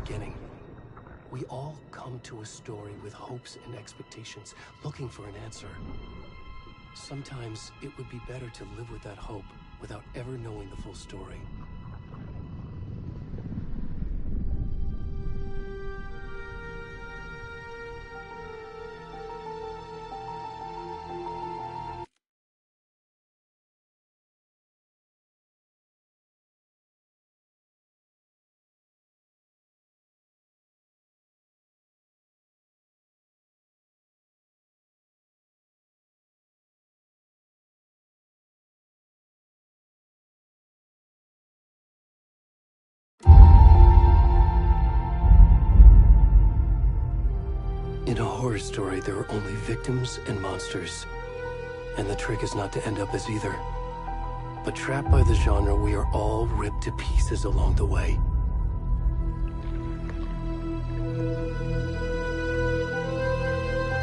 beginning. We all come to a story with hopes and expectations, looking for an answer. Sometimes it would be better to live with that hope without ever knowing the full story. In a horror story, there are only victims and monsters. And the trick is not to end up as either. But trapped by the genre, we are all ripped to pieces along the way.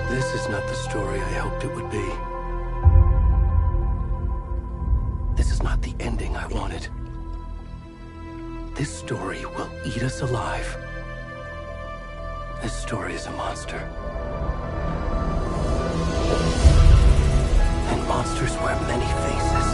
This is not the story I hoped it would be. This is not the ending I wanted. This story will eat us alive. This story is a monster. And monsters wear many faces.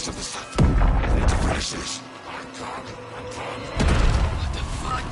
rest of the stuff. I need to finish this. What the fuck?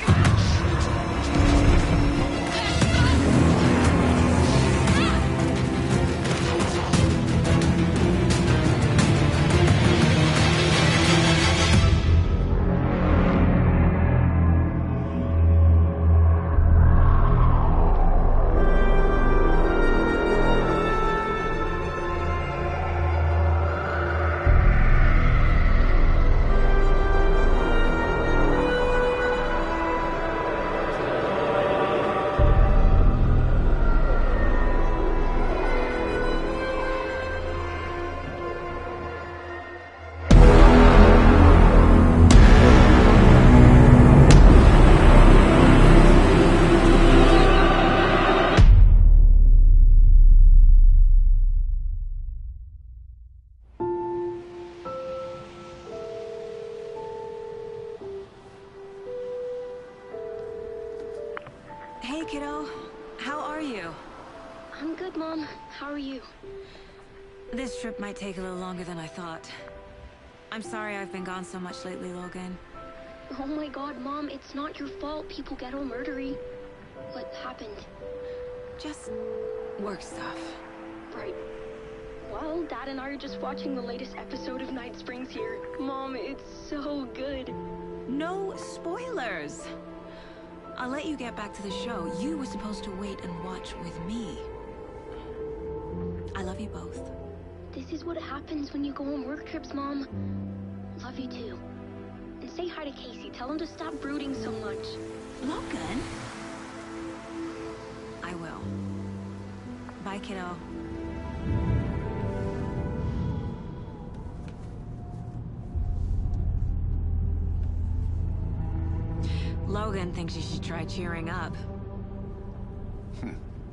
Hey, kiddo. How are you? I'm good, Mom. How are you? This trip might take a little longer than I thought. I'm sorry I've been gone so much lately, Logan. Oh my god, Mom, it's not your fault people get all murdery. What happened? Just work stuff. Right. Well, Dad and I are just watching the latest episode of Night Springs here. Mom, it's so good. No spoilers! I'll let you get back to the show. You were supposed to wait and watch with me. I love you both. This is what happens when you go on work trips, Mom. Love you too. And say hi to Casey. Tell him to stop brooding so much. Logan? I will. Bye, kiddo. Logan thinks you should try cheering up.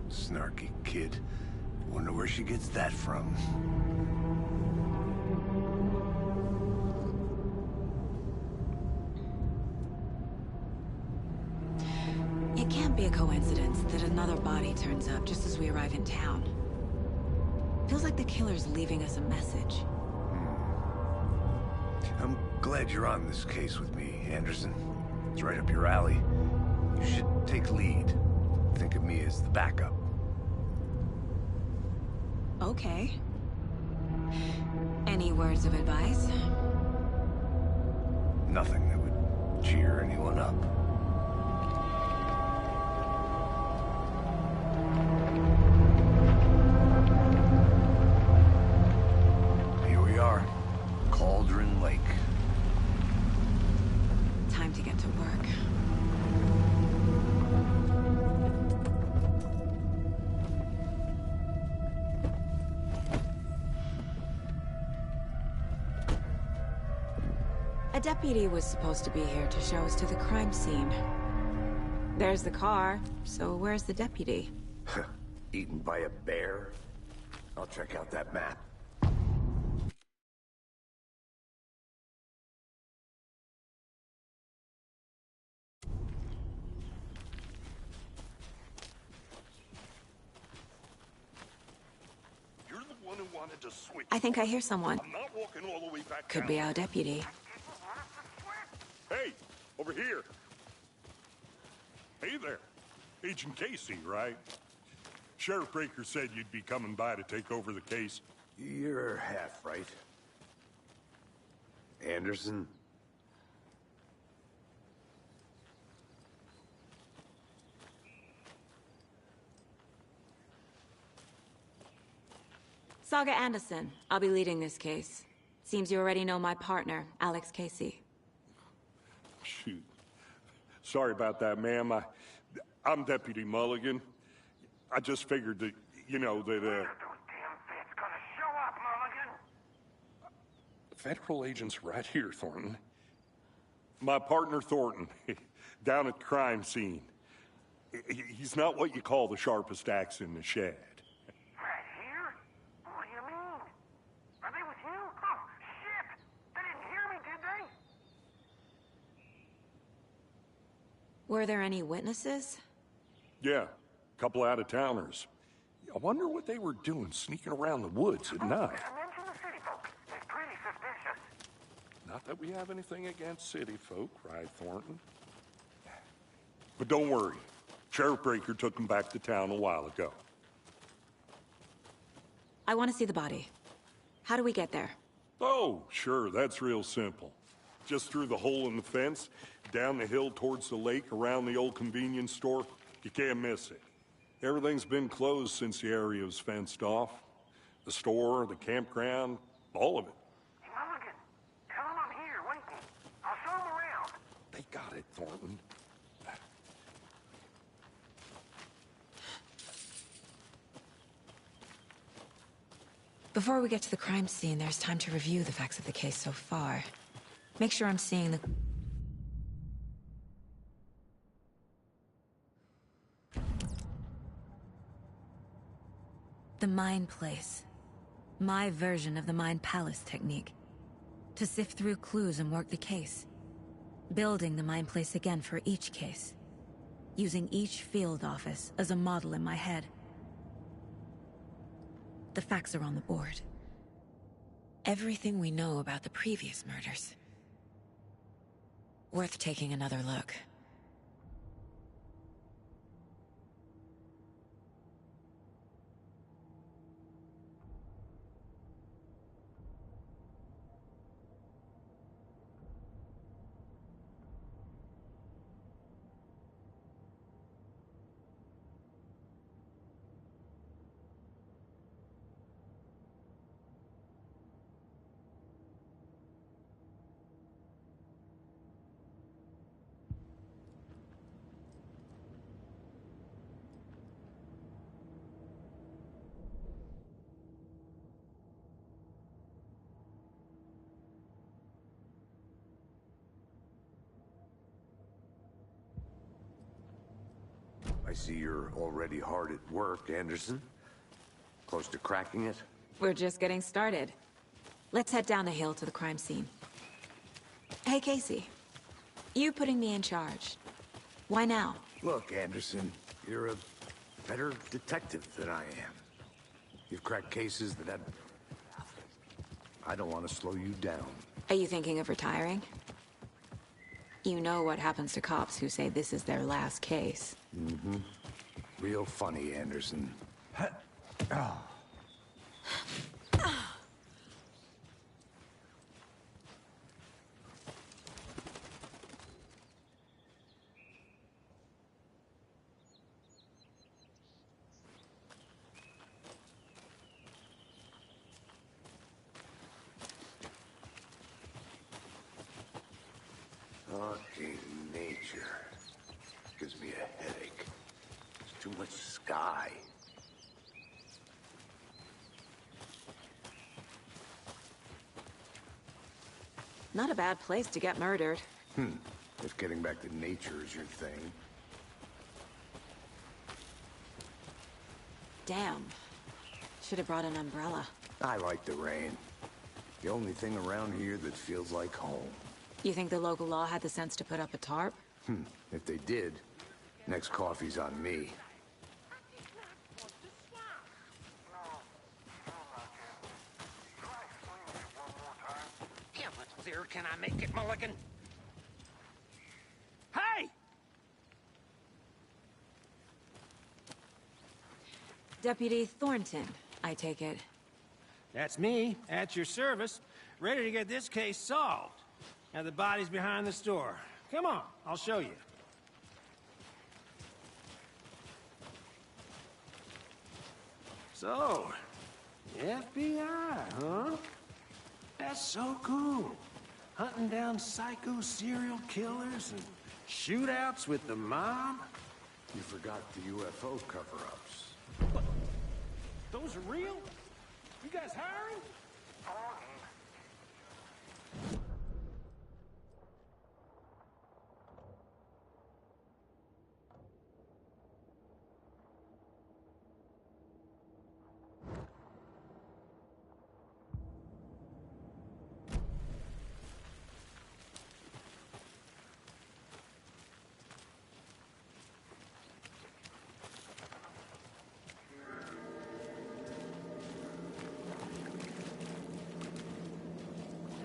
Snarky kid. Wonder where she gets that from. It can't be a coincidence that another body turns up just as we arrive in town. Feels like the killer's leaving us a message. I'm glad you're on this case with me, Anderson. It's right up your alley. You should take lead. Think of me as the backup. Okay. Any words of advice? Nothing that would cheer anyone up. Here we are. Cauldron Lake. Time to get to work. A deputy was supposed to be here to show us to the crime scene. There's the car, so where's the deputy? Eaten by a bear? I'll check out that map. You're the one who wanted to switch. I think I hear someone. I'm not walking all the way back Could down. be our deputy. Hey, over here. Hey there. Agent Casey, right? Sheriff Breaker said you'd be coming by to take over the case. You're half right. Anderson? Saga Anderson. I'll be leading this case. Seems you already know my partner, Alex Casey. Shoot. Sorry about that, ma'am. I'm Deputy Mulligan. I just figured that, you know, that, Those damn feds gonna show up, Mulligan. Federal agent's right here, Thornton. My partner, Thornton, down at the crime scene. He's not what you call the sharpest axe in the shed. Right here? What do you mean? Are they with you? Oh, shit! They didn't hear me, did they? Were there any witnesses? Yeah, a couple out-of-towners. I wonder what they were doing sneaking around the woods at night. I mentioned the city folk. It's pretty suspicious. Not that we have anything against city folk, right, Thornton? But don't worry. Sheriff Breaker took him back to town a while ago. I want to see the body. How do we get there? Oh, sure, that's real simple. Just through the hole in the fence, down the hill towards the lake, around the old convenience store. You can't miss it. Everything's been closed since the area was fenced off. The store, the campground, all of it. Hey, Mulligan, tell him I'm here waiting. I'll show him around. They got it, Thornton. Before we get to the crime scene, there's time to review the facts of the case so far. Make sure I'm seeing the... The Mind Place. My version of the Mind Palace technique. To sift through clues and work the case. Building the Mind Place again for each case. Using each field office as a model in my head. The facts are on the board. Everything we know about the previous murders. Worth taking another look. I see you're already hard at work, Anderson. Close to cracking it? We're just getting started. Let's head down the hill to the crime scene. Hey, Casey. You putting me in charge. Why now? Look, Anderson, you're a better detective than I am. You've cracked cases that I don't want to slow you down. Are you thinking of retiring? You know what happens to cops who say this is their last case. Mm-hmm. Real funny, Anderson. Oh. Fucking nature. Gives me a headache. There's too much sky. Not a bad place to get murdered. If getting back to nature is your thing. Damn. Should have brought an umbrella. I like the rain. The only thing around here that feels like home. You think the local law had the sense to put up a tarp? If they did, next coffee's on me. Yeah, but clearer can I make it, Mulligan? Hey! Deputy Thornton, I take it. That's me, at your service, ready to get this case solved. Now the body's behind the store. Come on, I'll show you. So, FBI, huh? That's so cool. Hunting down psycho serial killers and shootouts with the mob. You forgot the UFO cover-ups. What? Those are real? You guys hiring?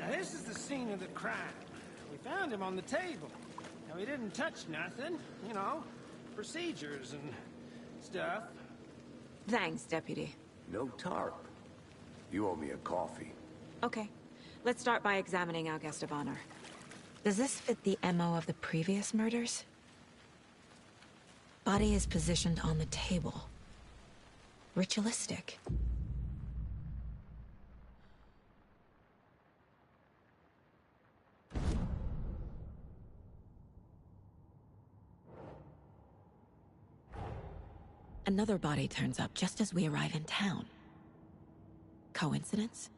Now, this is the scene of the crime. We found him on the table. Now, he didn't touch nothing, you know, procedures and stuff. Thanks, Deputy. No tarp. You owe me a coffee. Okay. Let's start by examining our guest of honor. Does this fit the MO of the previous murders? Body is positioned on the table. Ritualistic. Another body turns up just as we arrive in town. Coincidence?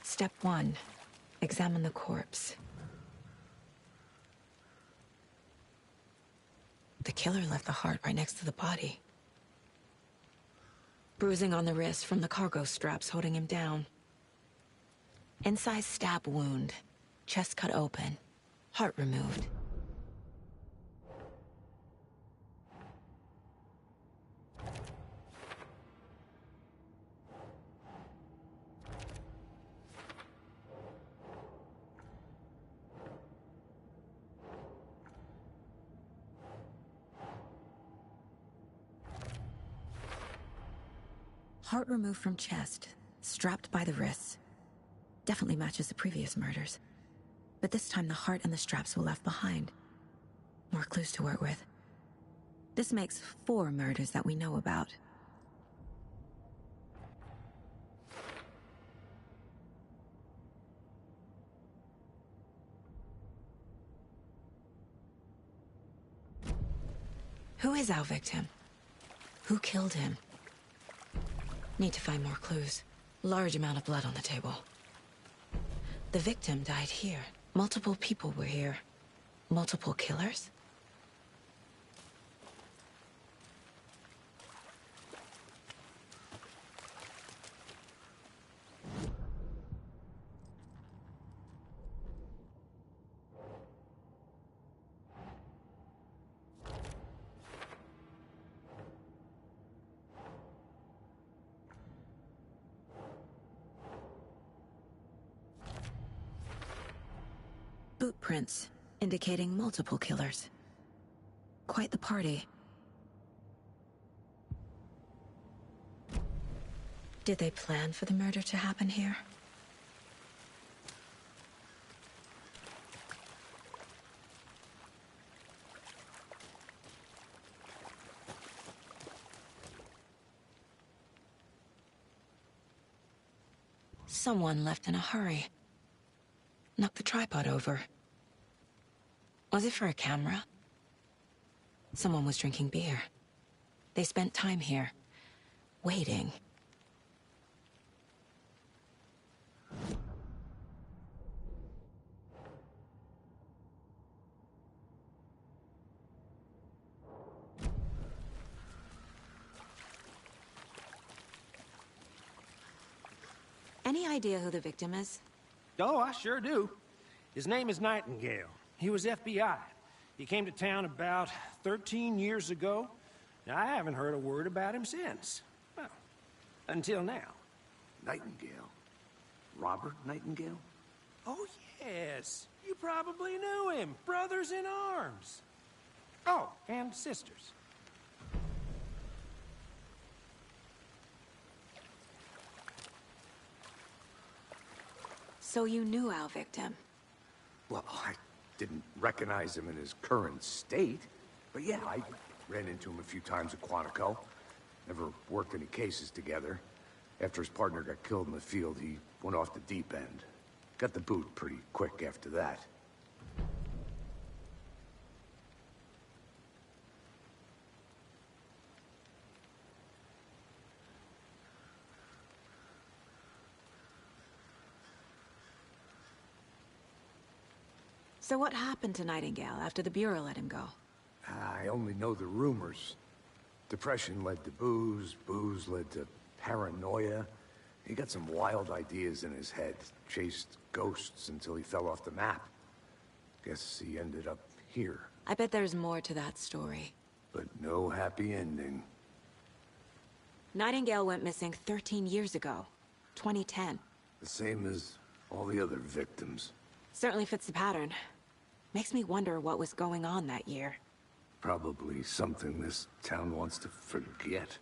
Step 1. Examine the corpse. The killer left the heart right next to the body. Bruising on the wrist from the cargo straps holding him down. Incised stab wound. Chest cut open. Heart removed. Heart removed from chest, strapped by the wrists. Definitely matches the previous murders. But this time the heart and the straps were left behind. More clues to work with. This makes 4 murders that we know about. Who is our victim? Who killed him? Need to find more clues. Large amount of blood on the table. The victim died here. Multiple people were here. Multiple killers? Boot prints, indicating multiple killers. Quite the party. Did they plan for the murder to happen here? Someone left in a hurry. Knocked the tripod over. Was it for a camera? Someone was drinking beer. They spent time here, waiting. Any idea who the victim is? Oh, I sure do. His name is Nightingale. He was FBI. He came to town about 13 years ago. Now, I haven't heard a word about him since. Well, until now. Nightingale? Robert Nightingale? Oh, yes. You probably knew him. Brothers in arms. Oh, and sisters. So you knew our victim? Well, I didn't recognize him in his current state. But yeah, I ran into him a few times at Quantico. Never worked any cases together. After his partner got killed in the field, he went off the deep end. Got the boot pretty quick after that. So what happened to Nightingale after the Bureau let him go? I only know the rumors. Depression led to booze, booze led to paranoia. He got some wild ideas in his head, chased ghosts until he fell off the map. Guess he ended up here. I bet there's more to that story. But no happy ending. Nightingale went missing 13 years ago. 2010. The same as all the other victims. Certainly fits the pattern. Makes me wonder what was going on that year. Probably something this town wants to forget.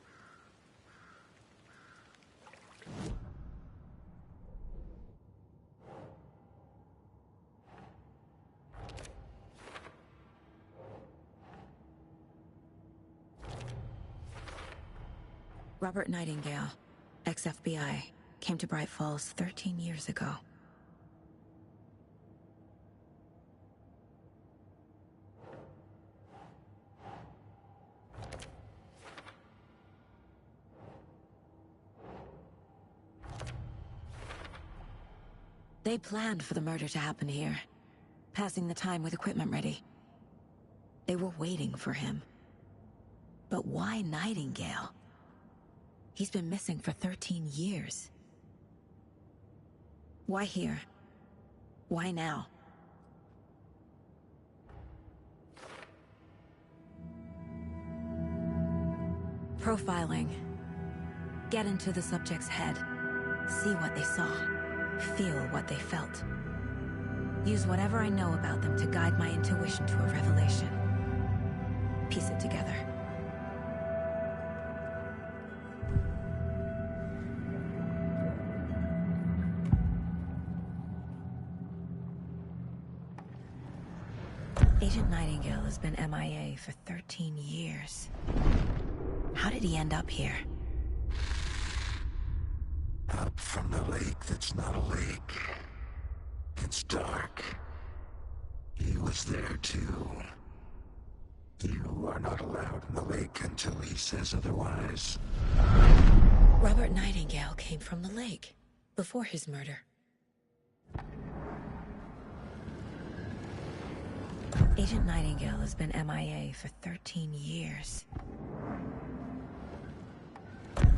Robert Nightingale, ex-FBI, came to Bright Falls 13 years ago. They planned for the murder to happen here, passing the time with equipment ready. They were waiting for him. But why Nightingale? He's been missing for 13 years. Why here? Why now? Profiling. Get into the subject's head. See what they saw. Feel what they felt. Use whatever I know about them to guide my intuition to a revelation. Piece it together. Agent Nightingale has been MIA for 13 years. How did he end up here? Up from the lake that's not a lake. It's dark. He was there too. You are not allowed in the lake until he says otherwise. Robert Nightingale came from the lake, before his murder. Agent Nightingale has been MIA for 13 years.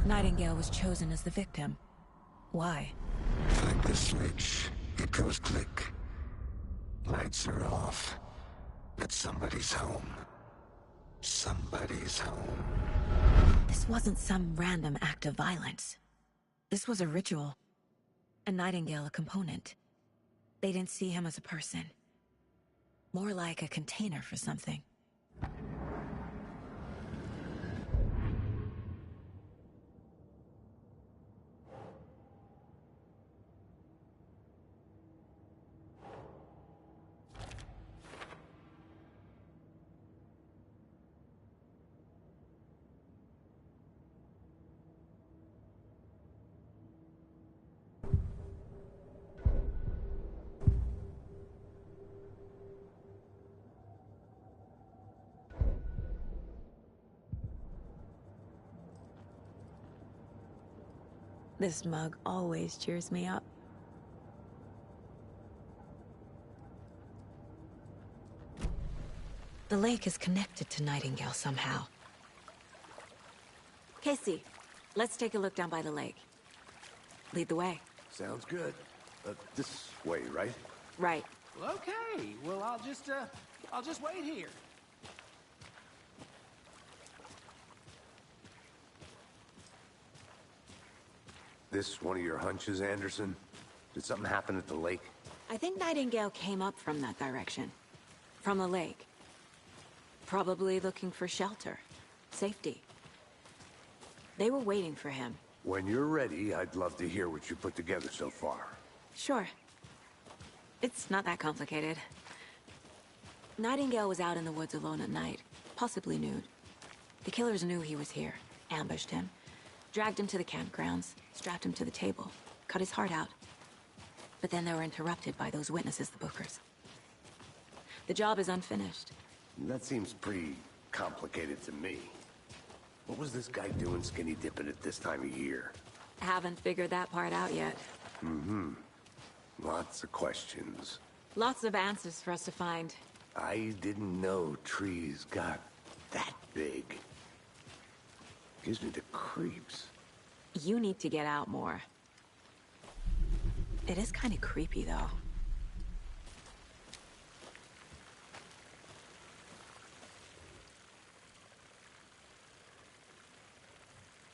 Nightingale was chosen as the victim. Why? Flick the switch. It goes click. Lights are off. But somebody's home. Somebody's home. This wasn't some random act of violence. This was a ritual. And Nightingale a component. They didn't see him as a person. More like a container for something. This mug always cheers me up. The lake is connected to Nightingale somehow. Casey, let's take a look down by the lake. Lead the way. Sounds good. This way, right? Right. Well, okay. Well, I'll just wait here. This one of your hunches, Anderson? Did something happen at the lake? I think Nightingale came up from that direction. From the lake. Probably looking for shelter. Safety. They were waiting for him. When you're ready, I'd love to hear what you put together so far. Sure. It's not that complicated. Nightingale was out in the woods alone at night, possibly nude. The killers knew he was here, ambushed him, dragged him to the campgrounds, strapped him to the table, cut his heart out. But then they were interrupted by those witnesses, the Bookers. The job is unfinished. That seems pretty complicated to me. What was this guy doing skinny dipping at this time of year? Haven't figured that part out yet. Lots of questions. Lots of answers for us to find. I didn't know trees got that big. Gives me the creeps. You need to get out more. It is kind of creepy, though.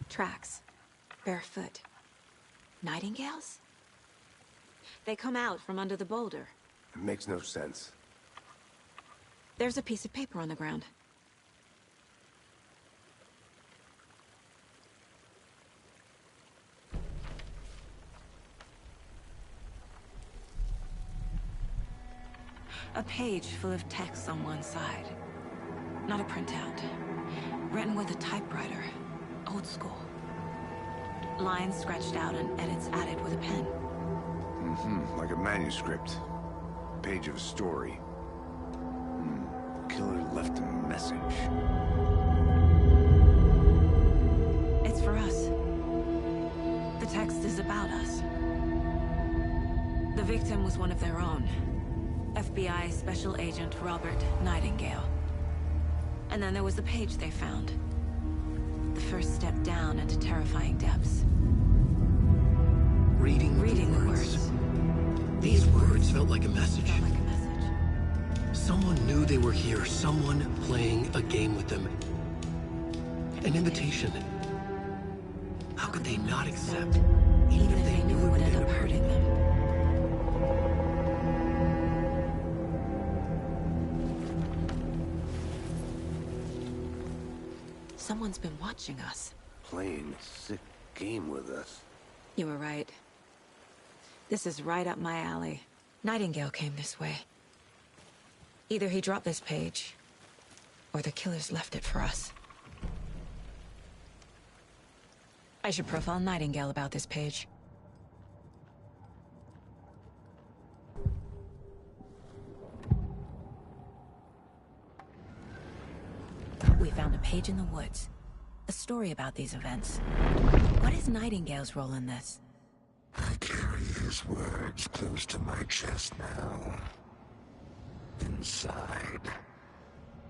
Tracks. Barefoot. Nightingales? They come out from under the boulder. It makes no sense. There's a piece of paper on the ground. A page full of text on one side. Not a printout. Written with a typewriter. Old school. Lines scratched out and edits added with a pen. Like a manuscript. Page of a story. Killer left a message. It's for us. The text is about us. The victim was one of their own. FBI Special Agent Robert Nightingale. And then there was the page they found. The first step down into terrifying depths. Reading the words. These words felt like a message. Someone knew they were here. Someone playing a game with them. An invitation. How could they not accept? Even if they knew it would end up hurting them. Someone's been watching us. Playing a sick game with us. You were right. This is right up my alley. Nightingale came this way. Either he dropped this page, or the killers left it for us. I should profile Nightingale about this page. We found a page in the woods. A story about these events. What is Nightingale's role in this? I carry his words close to my chest now. Inside,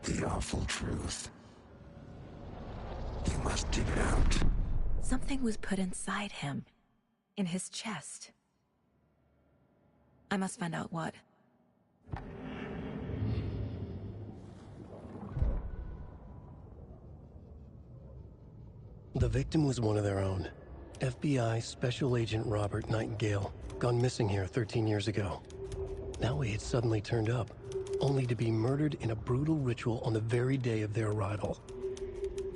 the awful truth. You must dig it out. Something was put inside him. In his chest. I must find out what. The victim was one of their own. FBI Special Agent Robert Nightingale, gone missing here 13 years ago. Now he had suddenly turned up, only to be murdered in a brutal ritual on the very day of their arrival.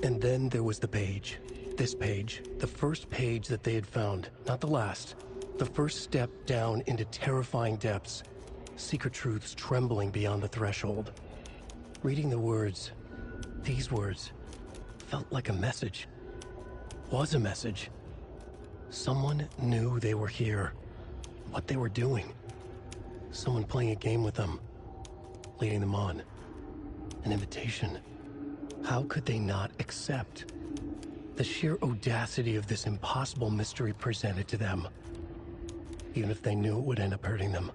And then there was the page. This page, the first page that they had found, not the last. The first step down into terrifying depths. Secret truths trembling beyond the threshold. Reading the words, these words, felt like a message. Was a message. Someone knew they were here. What they were doing. Someone playing a game with them. Leading them on. An invitation. How could they not accept? The sheer audacity of this impossible mystery presented to them. Even if they knew it would end up hurting them.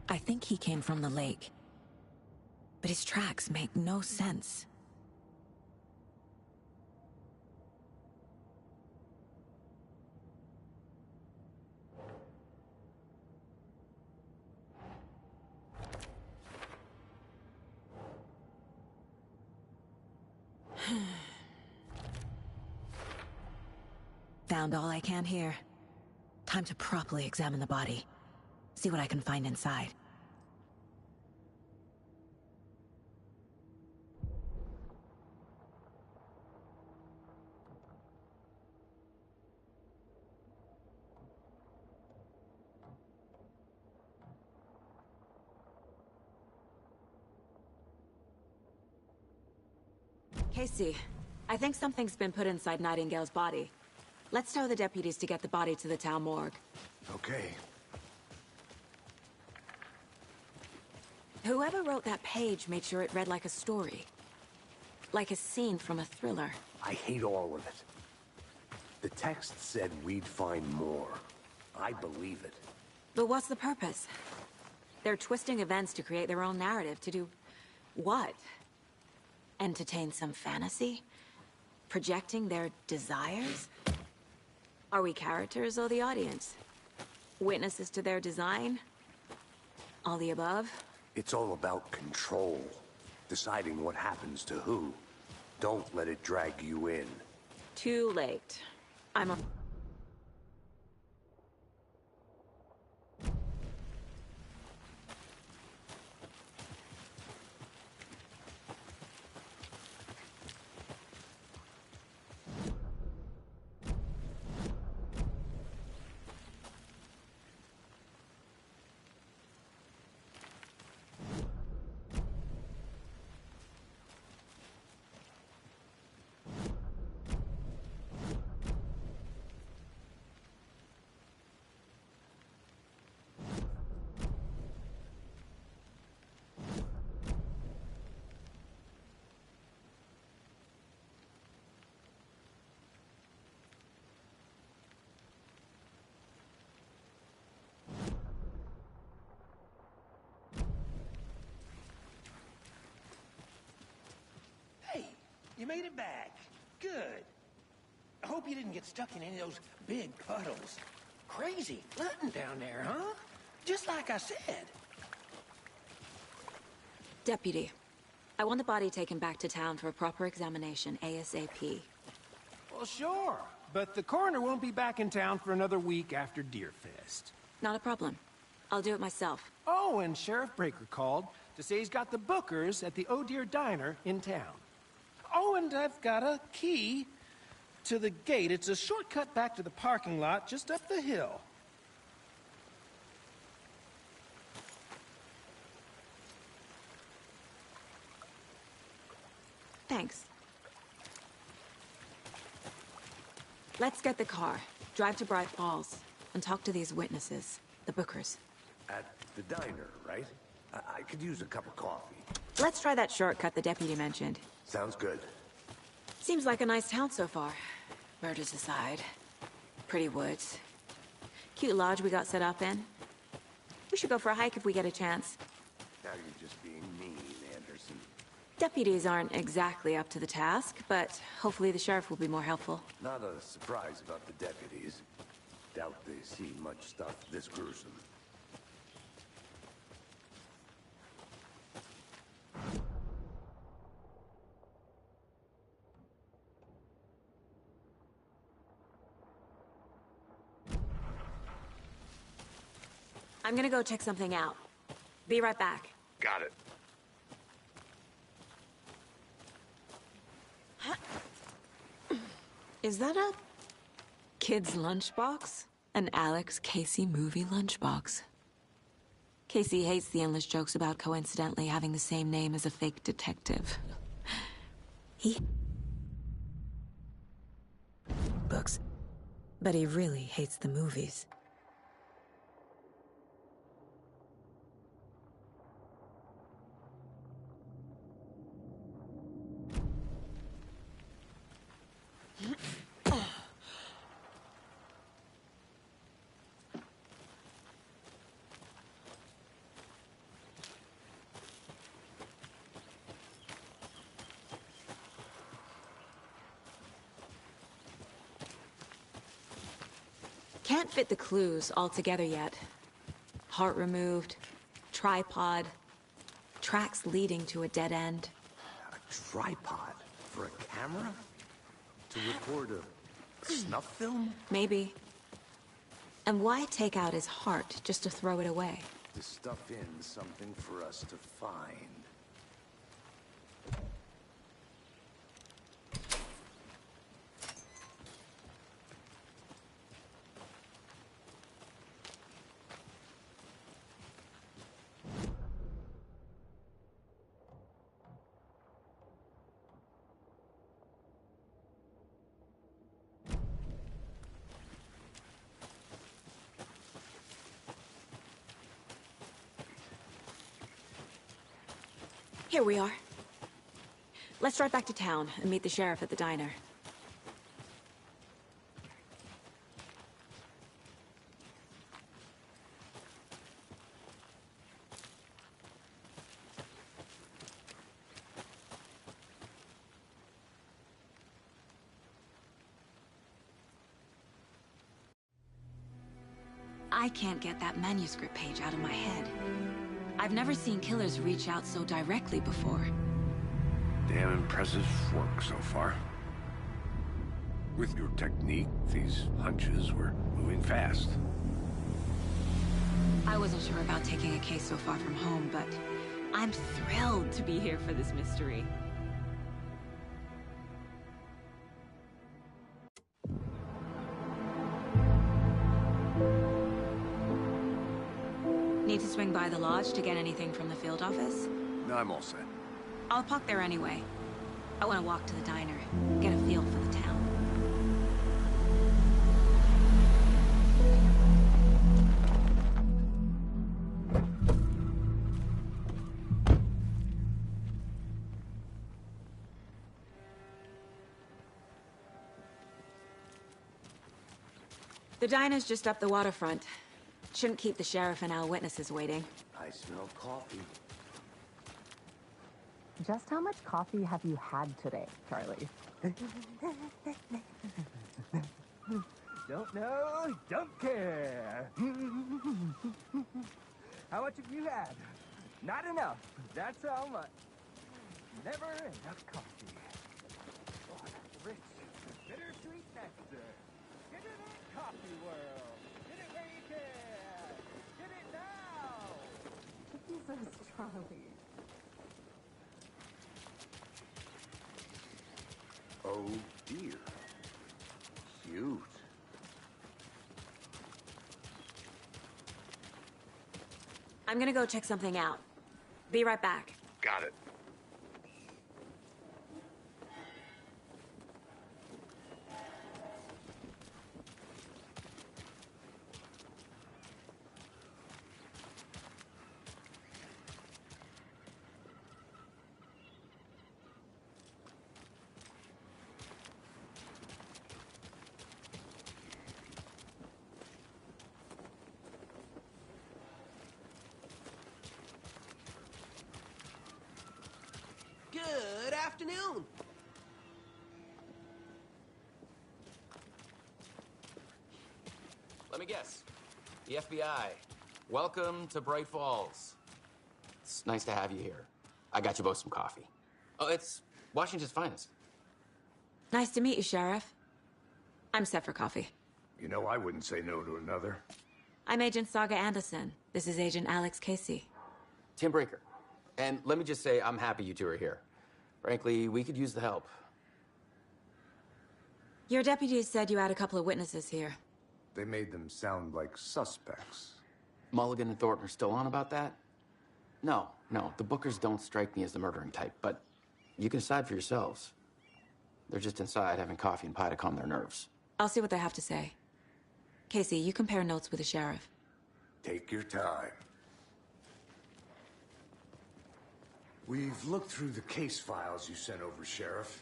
I think he came from the lake. But his tracks make no sense. Found all I can here. Time to properly examine the body. See what I can find inside. Casey, I think something's been put inside Nightingale's body. Let's tell the deputies to get the body to the town morgue. Okay. Whoever wrote that page made sure it read like a story. Like a scene from a thriller. I hate all of it. The text said we'd find more. I believe it. But what's the purpose? They're twisting events to create their own narrative. To do what? Entertain some fantasy? Projecting their desires? Are we characters or the audience? Witnesses to their design? All the above? It's all about control. Deciding what happens to who. Don't let it drag you in. Too late. I'm a... Hey, you made it back. Good. I hope you didn't get stuck in any of those big puddles. Crazy flooding down there, huh? Just like I said. Deputy, I want the body taken back to town for a proper examination, ASAP. Well, sure. But the coroner won't be back in town for another week after Deerfest. Not a problem. I'll do it myself. Oh, and Sheriff Breaker called to say he's got the Bookers at the Oh Dear Diner in town. Oh, and I've got a key to the gate. It's a shortcut back to the parking lot just up the hill. Thanks. Let's get the car, drive to Bright Falls, and talk to these witnesses, the Bookers. At the diner, right? I could use a cup of coffee. Let's try that shortcut the deputy mentioned. Sounds good. Seems like a nice town so far. Murders aside. Pretty woods. Cute lodge we got set up in. We should go for a hike if we get a chance. Now you're just being mean, Anderson. Deputies aren't exactly up to the task, but hopefully the sheriff will be more helpful. Not a surprise about the deputies. Doubt they see much stuff this gruesome. I'm gonna go check something out. Be right back. Got it. Is that a kid's lunchbox? An Alex Casey movie lunchbox. Casey hates the endless jokes about coincidentally having the same name as a fake detective. He... books. But he really hates the movies. Can't fit the clues all together yet. Heart removed, tripod, tracks leading to a dead end. A tripod? For a camera? To record a snuff film? Maybe. And why take out his heart just to throw it away? To stuff in something for us to find. Here we are. Let's drive back to town and meet the sheriff at the diner. I can't get that manuscript page out of my head. I've never seen killers reach out so directly before. Damn impressive work so far. With your technique, these hunches were moving fast. I wasn't sure about taking a case so far from home, but I'm thrilled to be here for this mystery. Need to swing by the lodge to get anything from the field office? No, I'm all set. I'll park there anyway. I want to walk to the diner, get a feel for the town. The diner's just up the waterfront. Shouldn't keep the sheriff and our witnesses waiting. I smell coffee. Just how much coffee have you had today, Charlie? Don't know, don't care. How much have you had? Not enough. That's how much. Never enough coffee. Oh, that's rich, bittersweet nectar. Get it in, coffee world. Get it where you can. Get it now. Jesus, Charlie. Oh dear. Cute. I'm gonna go check something out. Be right back. Got it. Good afternoon. Let me guess. The FBI. Welcome to Bright Falls. It's nice to have you here. I got you both some coffee. Oh, it's Washington's finest. Nice to meet you, Sheriff. I'm set for coffee. You know, I wouldn't say no to another. I'm Agent Saga Anderson. This is Agent Alex Casey. Tim Breaker. And let me just say, I'm happy you two are here. Frankly, we could use the help. Your deputies said you had a couple of witnesses here. They made them sound like suspects. Mulligan and Thornton are still on about that? No, the Bookers don't strike me as the murdering type, but you can decide for yourselves. They're just inside having coffee and pie to calm their nerves. I'll see what they have to say. Casey, you compare notes with the sheriff. Take your time. We've looked through the case files you sent over, Sheriff.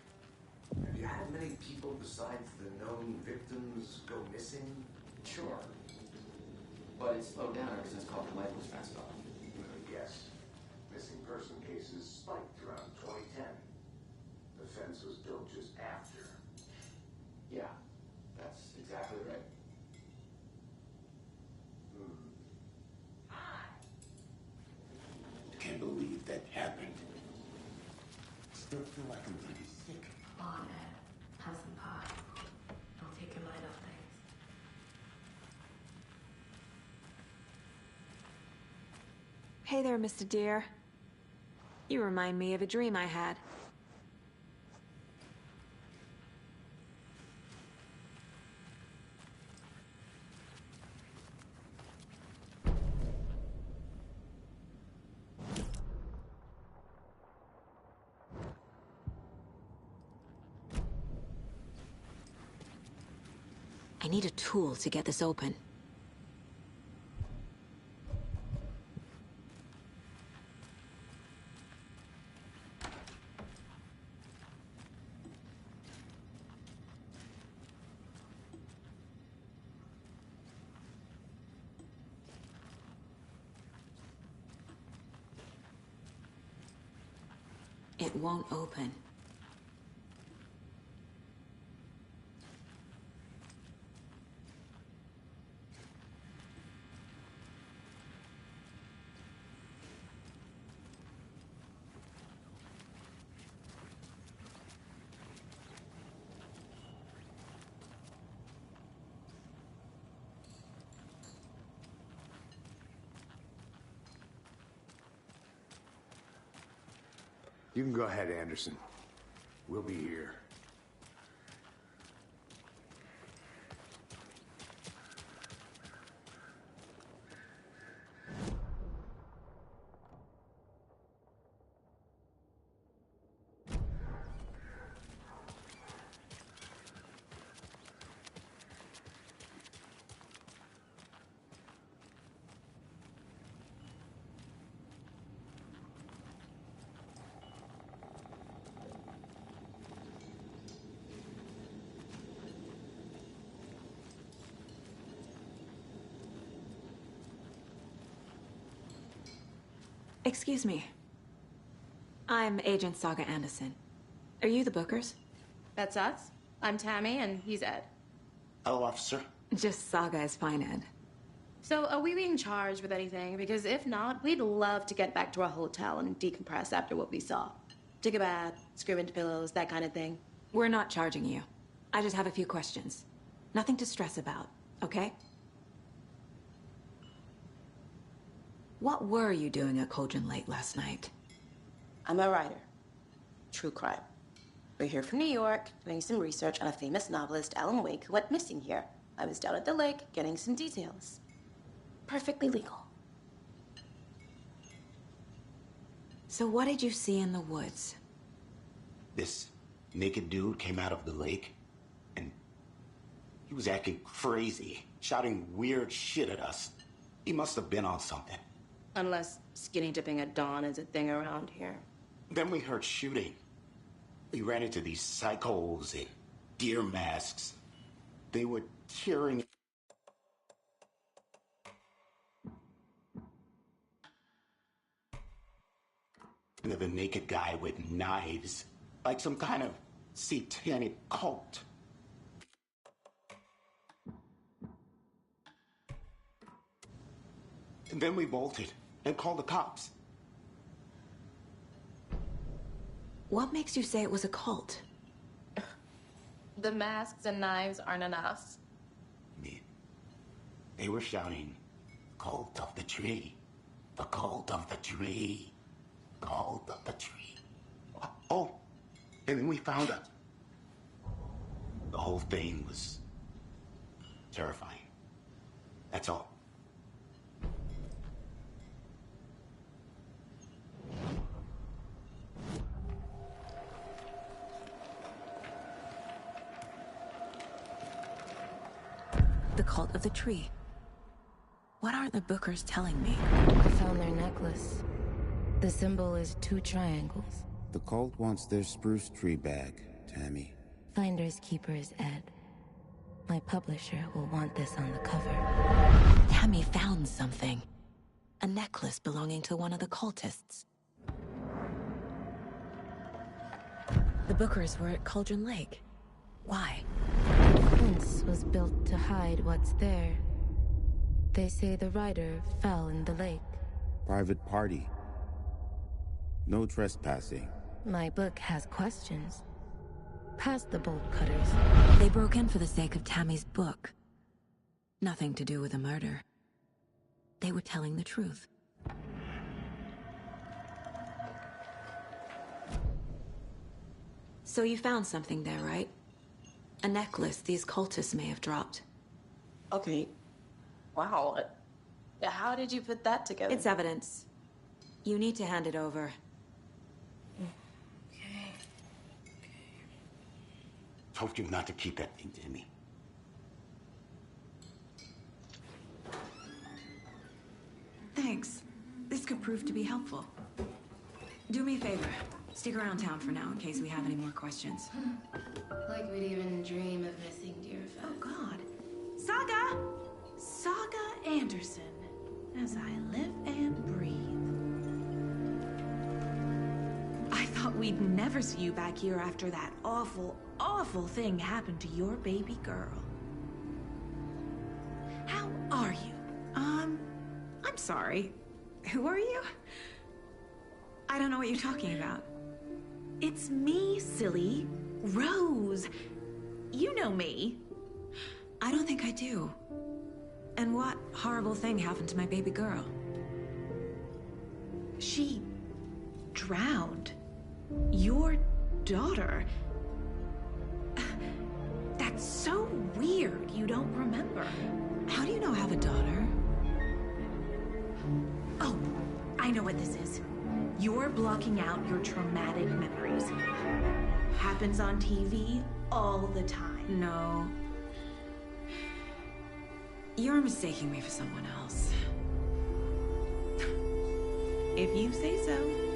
Have you had many people besides the known victims go missing? Sure. But it's slowed down ever since Coffin Life was fenced off. Yes. Missing person cases spiked around 2010. The fence was built just after. Yeah, that's exactly right. Can't believe that happened. Still feel like I'm pretty sick. Come on, Ed. Have some pie. Don't take your mind off things. Hey there, Mr. Deer. You remind me of a dream I had. I need a tool to get this open. It won't open. You can go ahead, Anderson. We'll be here. Excuse me. I'm Agent Saga Anderson. Are you the Bookers? That's us. I'm Tammy, and he's Ed. Hello, officer. Just Saga is fine, Ed. So, are we being charged with anything? Because if not, we'd love to get back to our hotel and decompress after what we saw. Take a bath, scream into pillows, that kind of thing. We're not charging you. I just have a few questions. Nothing to stress about, okay? What were you doing at Cauldron Lake last night? I'm a writer. True crime. We're here from New York, doing some research on a famous novelist, Alan Wake, who went missing here. I was down at the lake, getting some details. Perfectly legal. So what did you see in the woods? This naked dude came out of the lake, and he was acting crazy, shouting weird shit at us. He must have been on something. Unless skinny dipping at dawn is a thing around here. Then we heard shooting. We ran into these psychos in deer masks. They were tearing. And the naked guy with knives, like some kind of satanic cult. And then we bolted and called the cops. What makes you say it was a cult? The masks and knives aren't enough. They were shouting, "Cult of the tree, the cult of the tree, cult of the tree." Oh, and then we found out. The whole thing was terrifying. That's all. The cult of the tree. What aren't the Bookers telling me? I found their necklace. The symbol is 2 triangles. The cult wants their spruce tree back, Tammy. Finders keepers, Ed. My publisher will want this on the cover. Tammy found something. A necklace belonging to one of the cultists. The Bookers were at Cauldron Lake. Why? The fence was built to hide what's there. They say the writer fell in the lake. Private party. No trespassing. My book has questions. Past the bolt cutters. They broke in for the sake of Tammy's book. Nothing to do with a murder. They were telling the truth. So you found something there, right? A necklace these cultists may have dropped. Okay. Wow. How did you put that together? It's evidence. You need to hand it over. Okay. Told you not to keep that thing to me. Thanks. This could prove to be helpful. Do me a favor. Stick around town for now in case we have any more questions. Like we'd even dream of missing dear friends. Oh, God. Saga! Saga Anderson. As I live and breathe. I thought we'd never see you back here after that awful, awful thing happened to your baby girl. How are you? I'm sorry. Who are you? I don't know what you're talking about. It's me, silly. Rose. You know me. I don't think I do. And what horrible thing happened to my baby girl? She drowned. Your daughter. That's so weird you don't remember. How do you know I have a daughter? Oh, I know what this is. You're blocking out your traumatic memories. Happens on TV all the time. No. You're mistaking me for someone else. If you say so.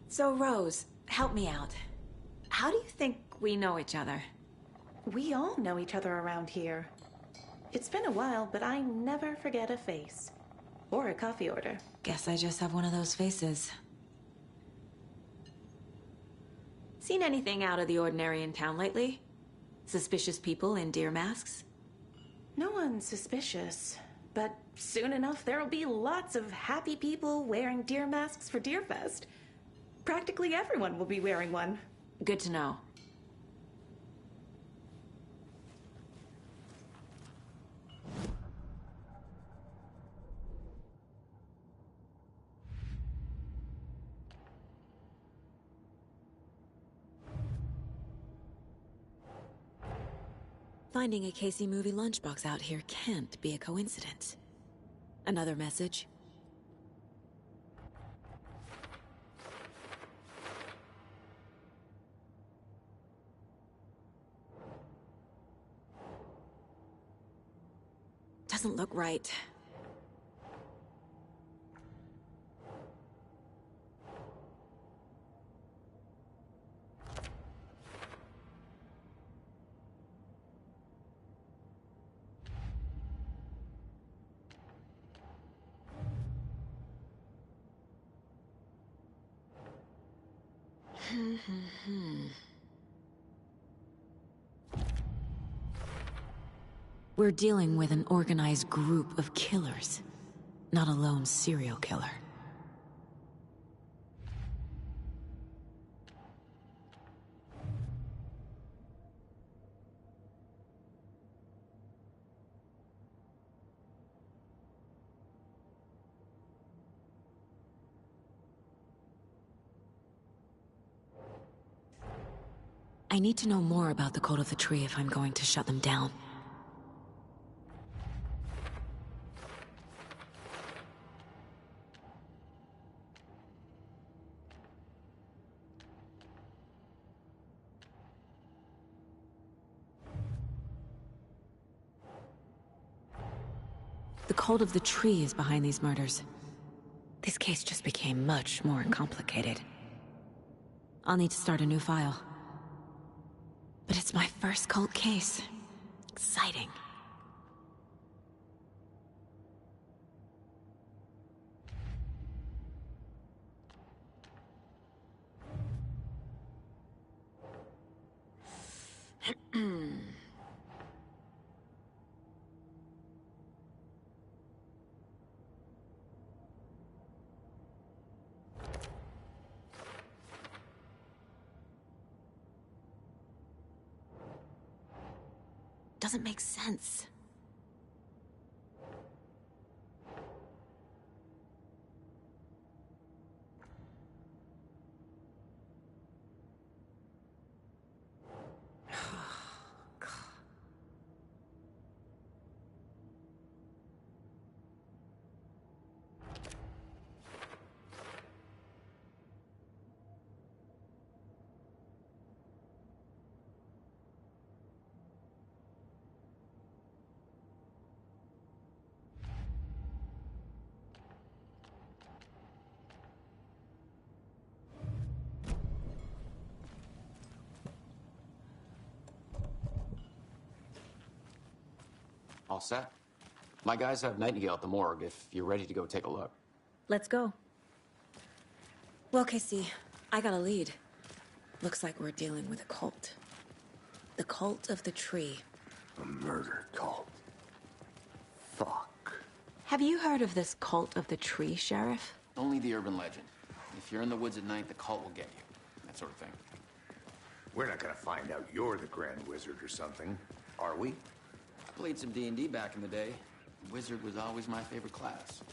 So, Rose, help me out. How do you think we know each other? We all know each other around here. It's been a while, but I never forget a face. Or a coffee order. Guess I just have one of those faces. Seen anything out of the ordinary in town lately? Suspicious people in deer masks? No one's suspicious. But soon enough, there'll be lots of happy people wearing deer masks for Deerfest. Practically everyone will be wearing one. Good to know. Finding a Casey movie lunchbox out here can't be a coincidence. Another message? Doesn't look right. We're dealing with an organized group of killers, not a lone serial killer. I need to know more about the Code of the Tree if I'm going to shut them down. The Code of the Tree is behind these murders. This case just became much more complicated. I'll need to start a new file. But it's my first cult case. Exciting. Doesn't make sense. All set? My guys have Nightingale at the morgue if you're ready to go take a look. Let's go. Well, Casey, I got a lead. Looks like we're dealing with a cult. The cult of the tree. A murder cult. Fuck. Have you heard of this cult of the tree, Sheriff? Only the urban legend. If you're in the woods at night, the cult will get you. That sort of thing. We're not gonna find out you're the Grand Wizard or something, are we? Played some D&D back in the day. Wizard was always my favorite class.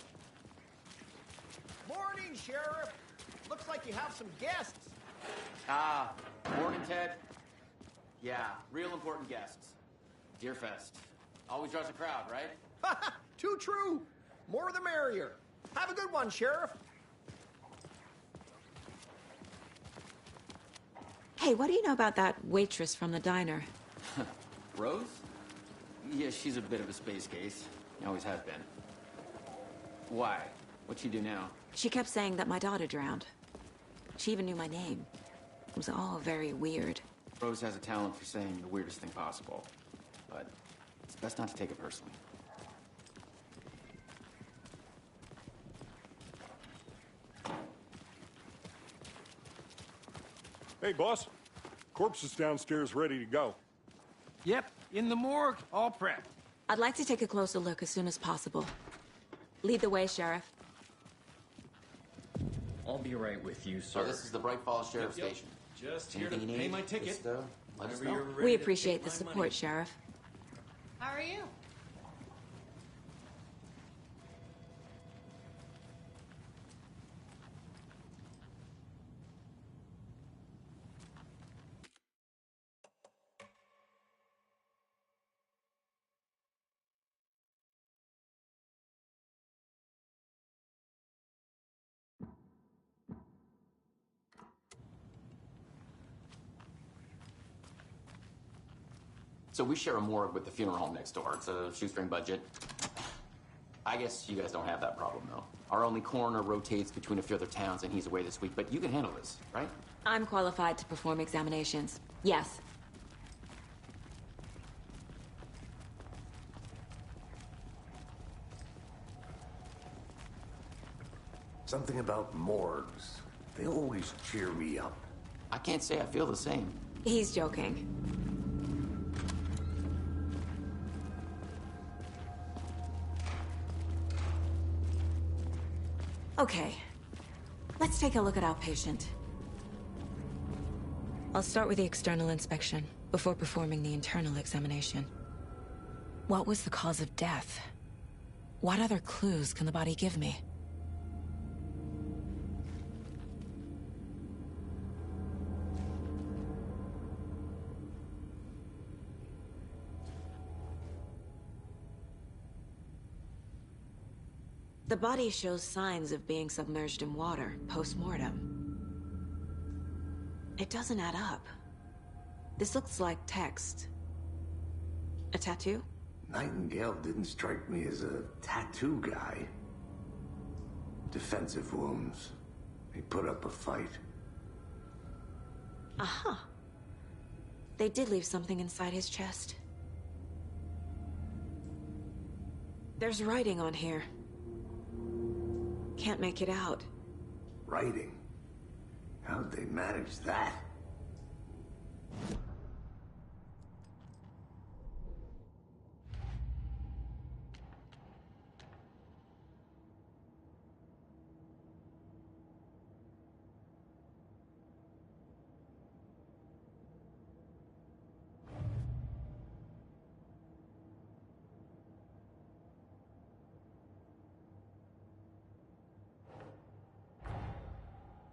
Morning, Sheriff. Looks like you have some guests. Ah, morning, Ted. Yeah, real important guests. Deerfest. Always draws a crowd, right? Too true. More the merrier. Have a good one, Sheriff. Hey, what do you know about that waitress from the diner? Rose? Yeah, she's a bit of a space case. Always has been. Why? What'd she do now? She kept saying that my daughter drowned. She even knew my name. It was all very weird. Rose has a talent for saying the weirdest thing possible. But it's best not to take it personally. Hey, boss. Corpse is downstairs ready to go. Yep, in the morgue, all prepped. I'd like to take a closer look as soon as possible. Lead the way, Sheriff. I'll be right with you, sir. So this is the Bright Falls Sheriff Yep. Station. Just here Anything to you pay need, my ticket. just, let us Whenever know. you're ready We to appreciate take the my support, money. Sheriff. How are you? So we share a morgue with the funeral home next door. It's a shoestring budget. I guess you guys don't have that problem, though. Our only coroner rotates between a few other towns, and he's away this week. But you can handle this, right? I'm qualified to perform examinations. Yes. Something about morgues. They always cheer me up. I can't say I feel the same. He's joking. Okay. Let's take a look at our patient. I'll start with the external inspection before performing the internal examination. What was the cause of death? What other clues can the body give me? The body shows signs of being submerged in water post-mortem. It doesn't add up. This looks like text. A tattoo? Nightingale didn't strike me as a tattoo guy. Defensive wounds. He put up a fight. Aha. They did leave something inside his chest. There's writing on here. Can't make it out. Writing? How'd they manage that?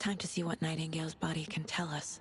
Time to see what Nightingale's body can tell us.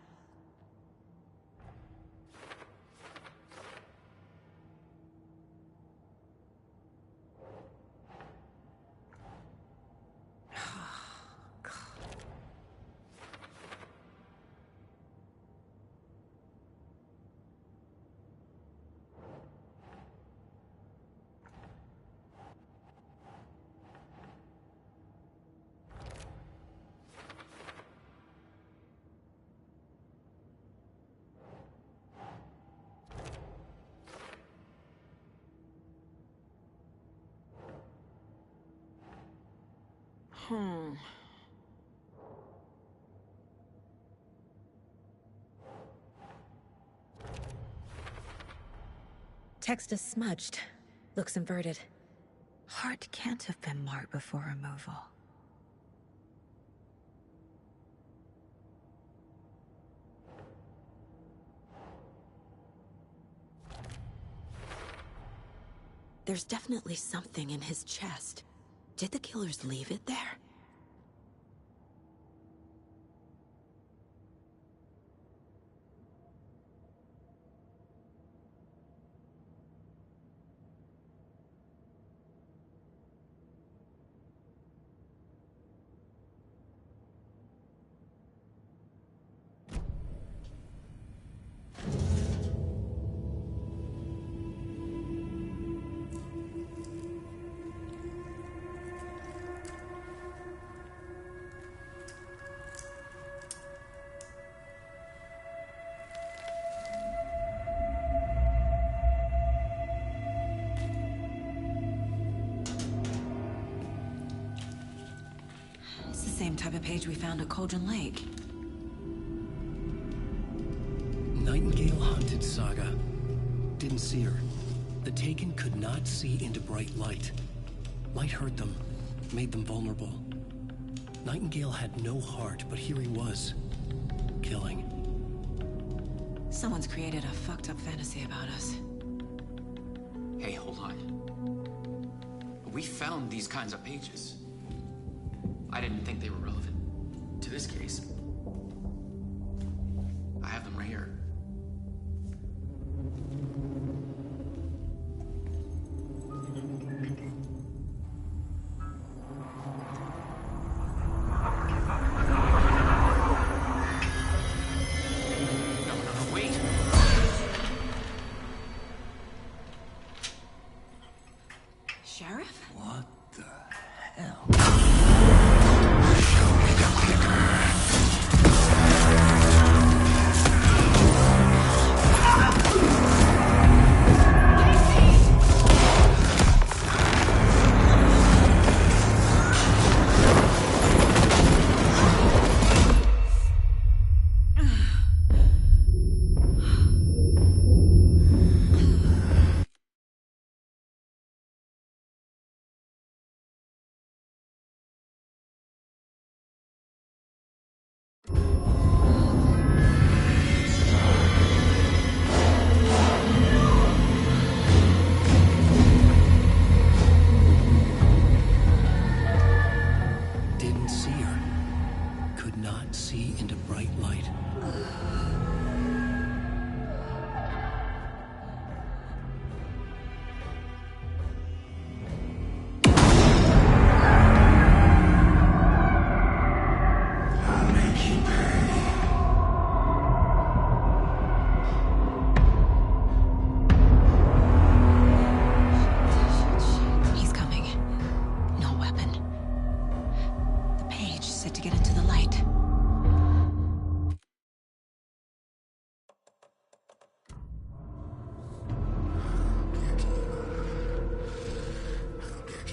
Text is smudged. Looks inverted. Heart can't have been marked before removal. There's definitely something in his chest. Did the killers leave it there? Same type of page we found at Cauldron Lake. Nightingale hunted Saga. Didn't see her. The Taken could not see into bright light. Light hurt them, made them vulnerable. Nightingale had no heart, but here he was, killing. Someone's created a fucked up fantasy about us. Hey, hold on. We found these kinds of pages. I didn't think they were relevant to this case. I have them right here. No, wait. Sheriff? What the hell?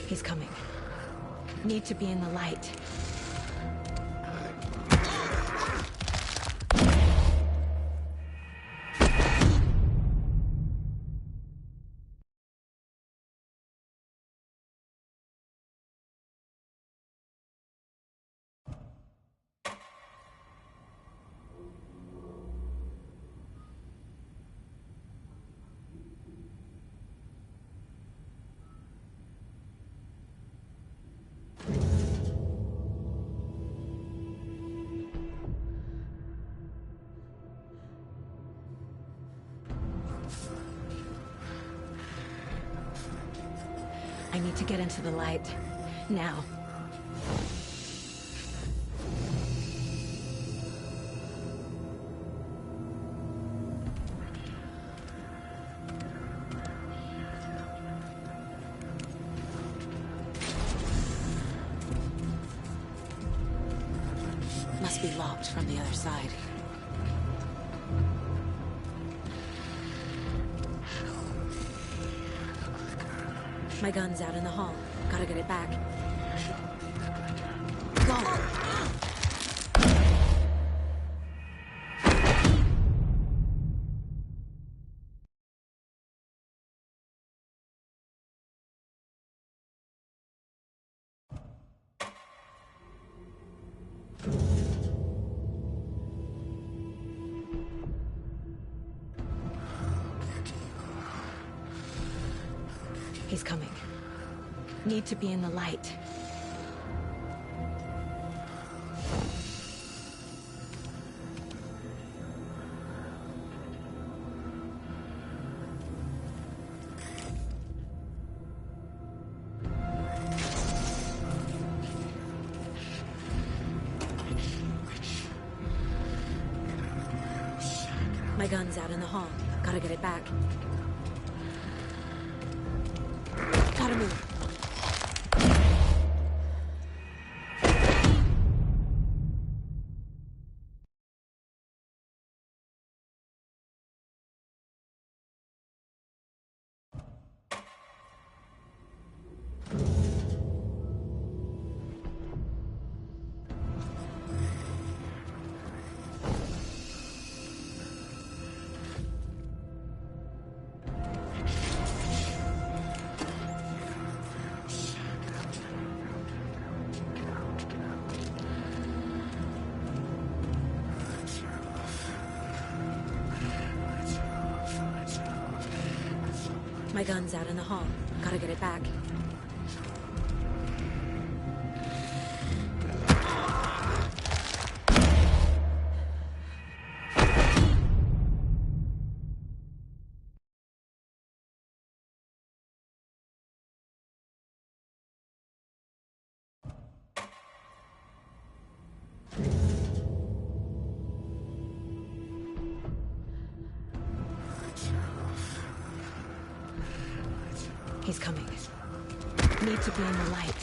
He's coming. Need to be in the light. I need to get into the light. Now. Must be locked from the other side. My gun's out in the hall. Gotta get it back. He's coming. Need to be in the light. My gun's out in the hall. Gotta get it back. Gotta move. My gun's out in the hall. Gotta get it back. He's coming. Need to be in the light.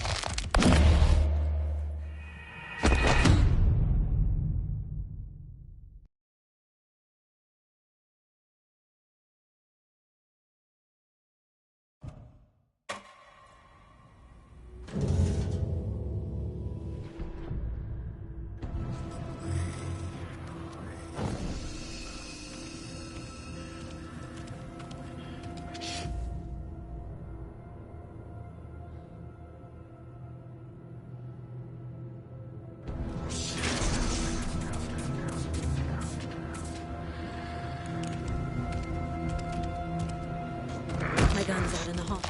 My gun's out in the hall.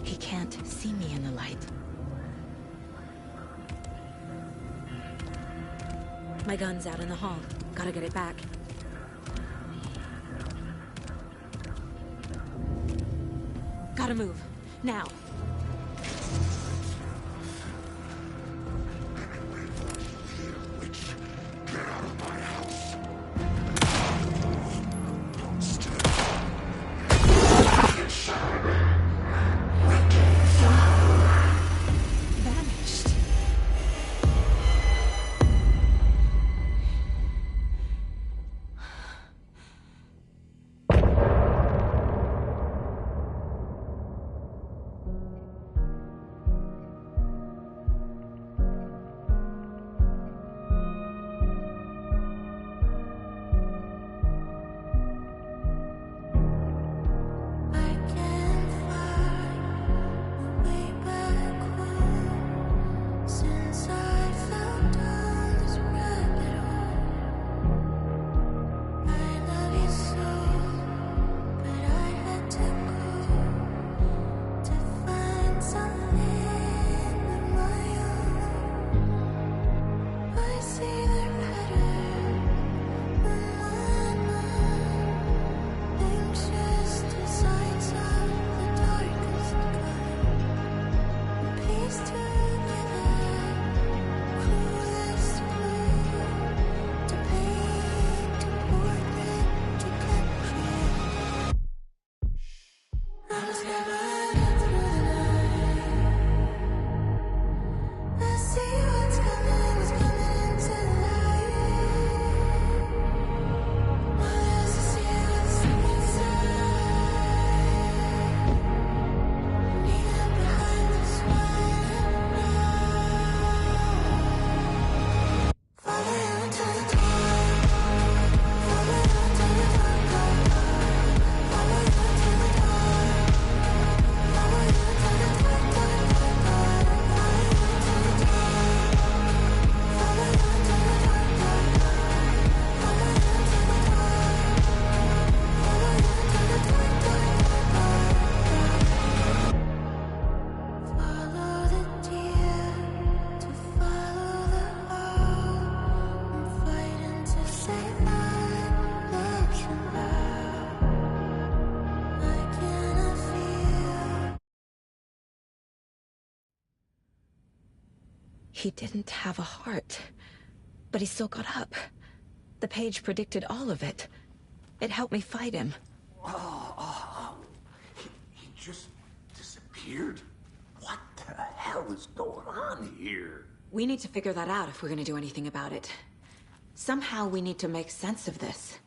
He can't see me in the light. My gun's out in the hall. Gotta get it back. Gotta move. Now. He didn't have a heart, but he still got up. The page predicted all of it. It helped me fight him. He just disappeared? What the hell is going on here? We need to figure that out if we're gonna do anything about it. Somehow we need to make sense of this.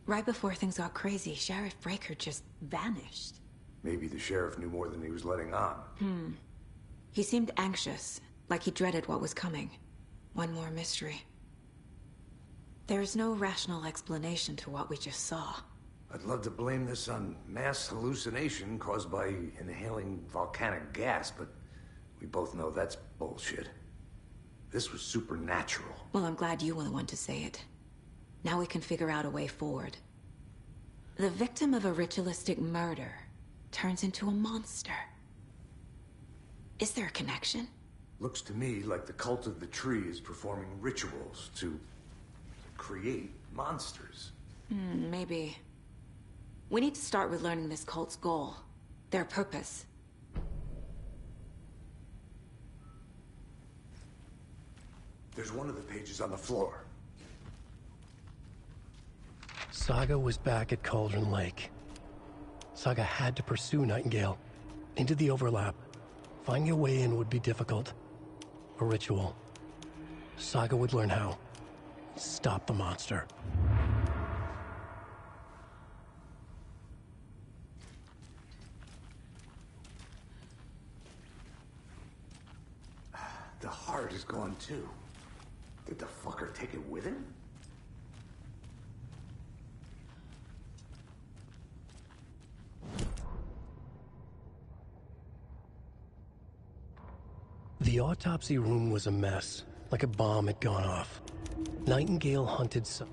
Right before things got crazy, Sheriff Breaker just vanished. Maybe the sheriff knew more than he was letting on. He seemed anxious, like he dreaded what was coming. One more mystery. There's no rational explanation to what we just saw. I'd love to blame this on mass hallucination caused by inhaling volcanic gas, but we both know that's bullshit. This was supernatural. Well, I'm glad you were the one to say it. Now we can figure out a way forward. The victim of a ritualistic murder turns into a monster. Is there a connection? Looks to me like the cult of the tree is performing rituals to create monsters. Maybe. We need to start with learning this cult's goal. Their purpose. There's one of the pages on the floor. Saga was back at Cauldron Lake. Saga had to pursue Nightingale. Into the overlap. Finding a way in would be difficult. A ritual. Saga would learn how. Stop the monster. The heart is gone too. Did the fucker take it with him? The autopsy room was a mess, like a bomb had gone off. Nightingale hunted some...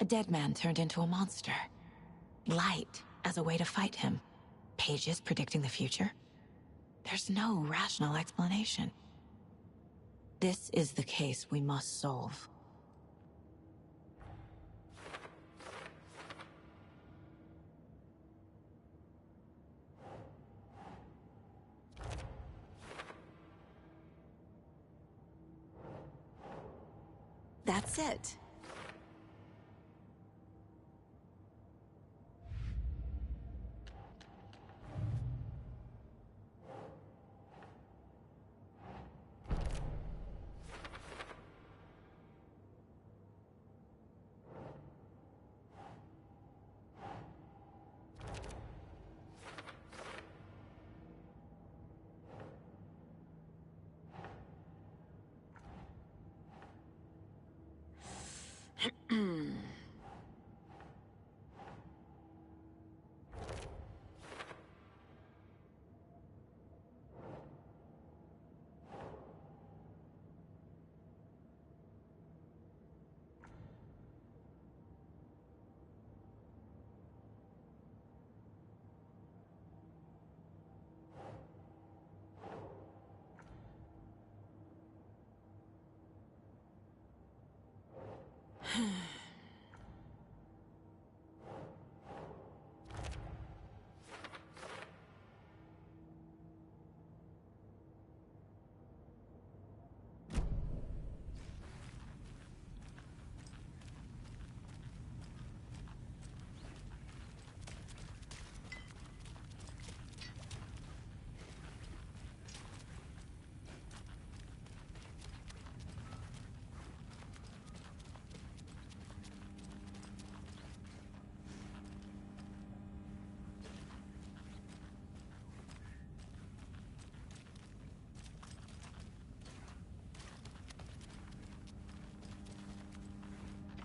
A dead man turned into a monster. Light as a way to fight him. Pages predicting the future. There's no rational explanation. This is the case we must solve. That's it.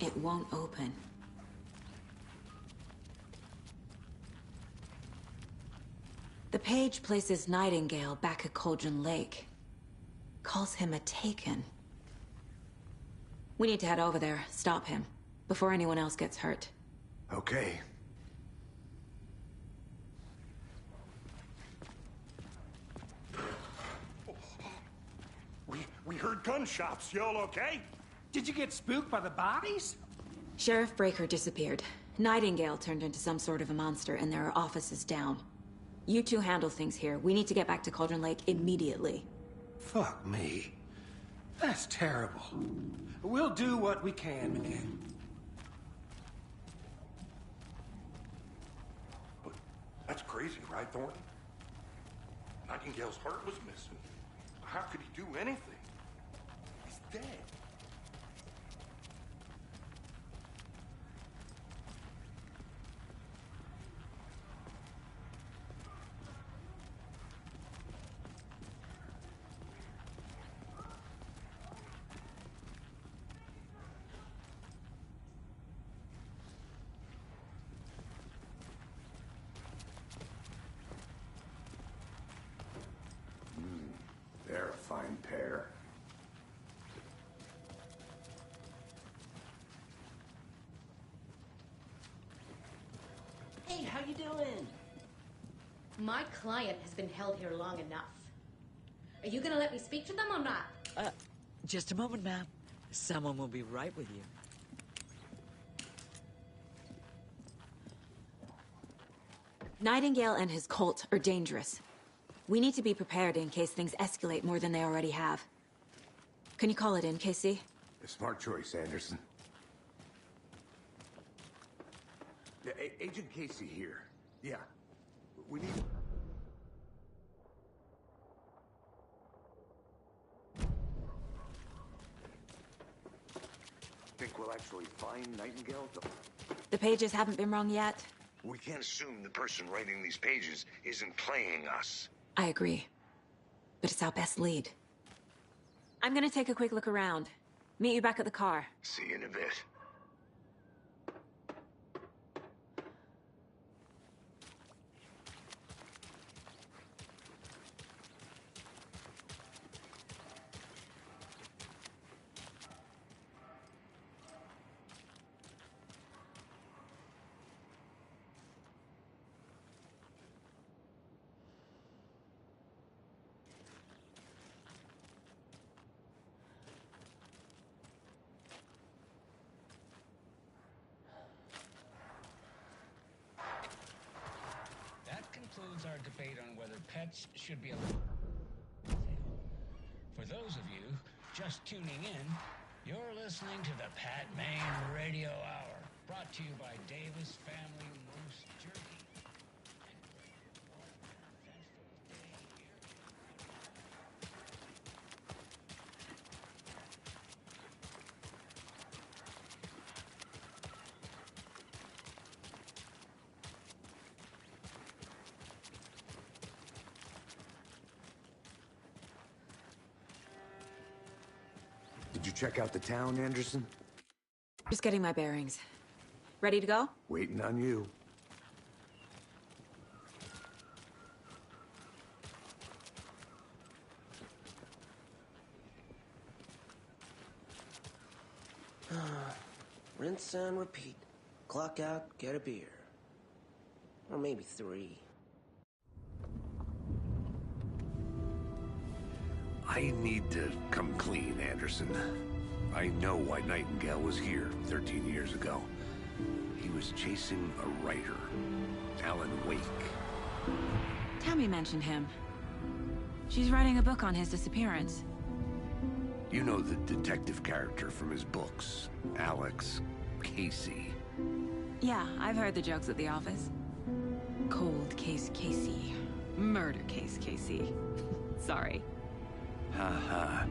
It won't open. The page places Nightingale back at Cauldron Lake. Calls him a Taken. We need to head over there, stop him, before anyone else gets hurt. Okay. We heard gunshots. Y'all okay? Did you get spooked by the bodies? Sheriff Breaker disappeared. Nightingale turned into some sort of a monster, and there are offices down. You two handle things here. We need to get back to Cauldron Lake immediately. Fuck me. That's terrible. We'll do what we can, man. But that's crazy, right, Thornton? Nightingale's heart was missing. How could he do anything? He's dead. They're a fine pair. Hey, how you doing? My client has been held here long enough. Are you gonna let me speak to them or not? Just a moment, ma'am. Someone will be right with you. Nightingale and his cult are dangerous. We need to be prepared in case things escalate more than they already have. Can you call it in, Casey? A smart choice, Anderson. Yeah, Agent Casey here. Yeah. We need... Think we'll actually find Nightingale? The pages haven't been wrong yet. We can't assume the person writing these pages isn't playing us. I agree. But it's our best lead. I'm gonna take a quick look around. Meet you back at the car. See you in a bit. Concludes our debate on whether pets should be allowed. For those of you just tuning in, you're listening to the Pat Maine Radio Hour, brought to you by Davis Family Moose Jerky. Did you check out the town, Anderson? Just getting my bearings. Ready to go? Waiting on you. Rinse and repeat. Clock out, get a beer. Or maybe 3. I need to come clean, Anderson. I know why Nightingale was here 13 years ago. He was chasing a writer, Alan Wake. Tammy mentioned him. She's writing a book on his disappearance. You know the detective character from his books, Alex Casey. Yeah, I've heard the jokes at the office. Cold case Casey. Murder case Casey. Sorry. Ha.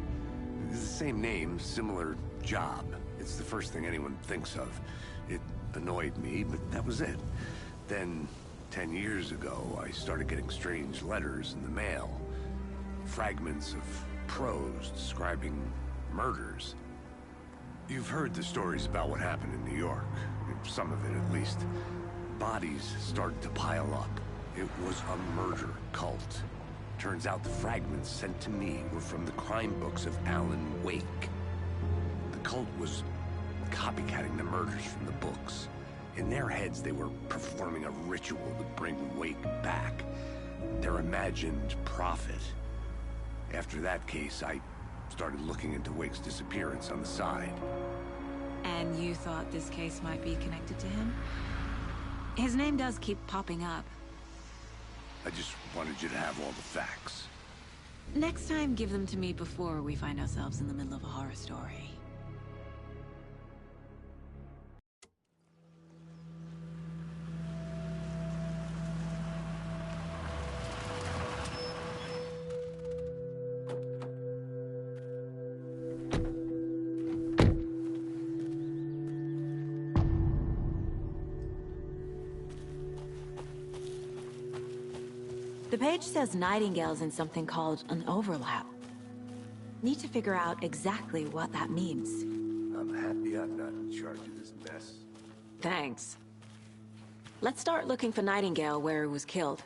It's the same name, similar job. It's the first thing anyone thinks of. It annoyed me, but that was it. Then, 10 years ago, I started getting strange letters in the mail. Fragments of prose describing murders. You've heard the stories about what happened in New York. Some of it, at least. Bodies started to pile up. It was a murder cult. Turns out the fragments sent to me were from the crime books of Alan Wake. The cult was copycatting the murders from the books. In their heads, they were performing a ritual to bring Wake back. Their imagined prophet. After that case, I started looking into Wake's disappearance on the side. And you thought this case might be connected to him? His name does keep popping up. I just wanted you to have all the facts. Next time, give them to me before we find ourselves in the middle of a horror story. The page says Nightingale's in something called an overlap. Need to figure out exactly what that means. I'm happy I'm not in charge of this mess. Thanks. Let's start looking for Nightingale where he was killed.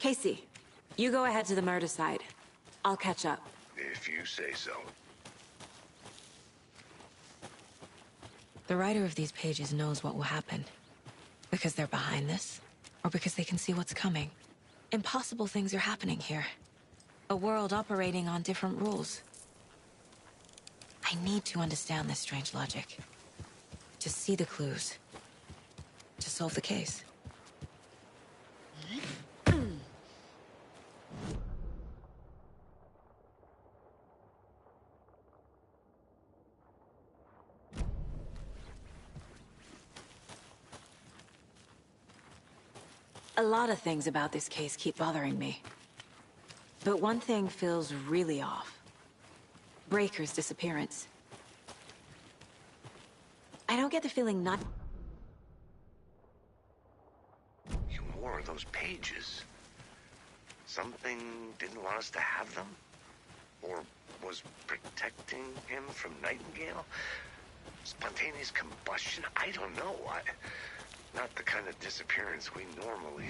Casey, you go ahead to the murder site. I'll catch up. If you say so. The writer of these pages knows what will happen. Because they're behind this, or because they can see what's coming. Impossible things are happening here. A world operating on different rules. I need to understand this strange logic. To see the clues. To solve the case. A lot of things about this case keep bothering me. But one thing feels really off. Breaker's disappearance. I don't get the feeling not... You wore those pages. Something didn't want us to have them? Or was protecting him from Nightingale? Spontaneous combustion? I don't know. Not the kind of disappearance we normally...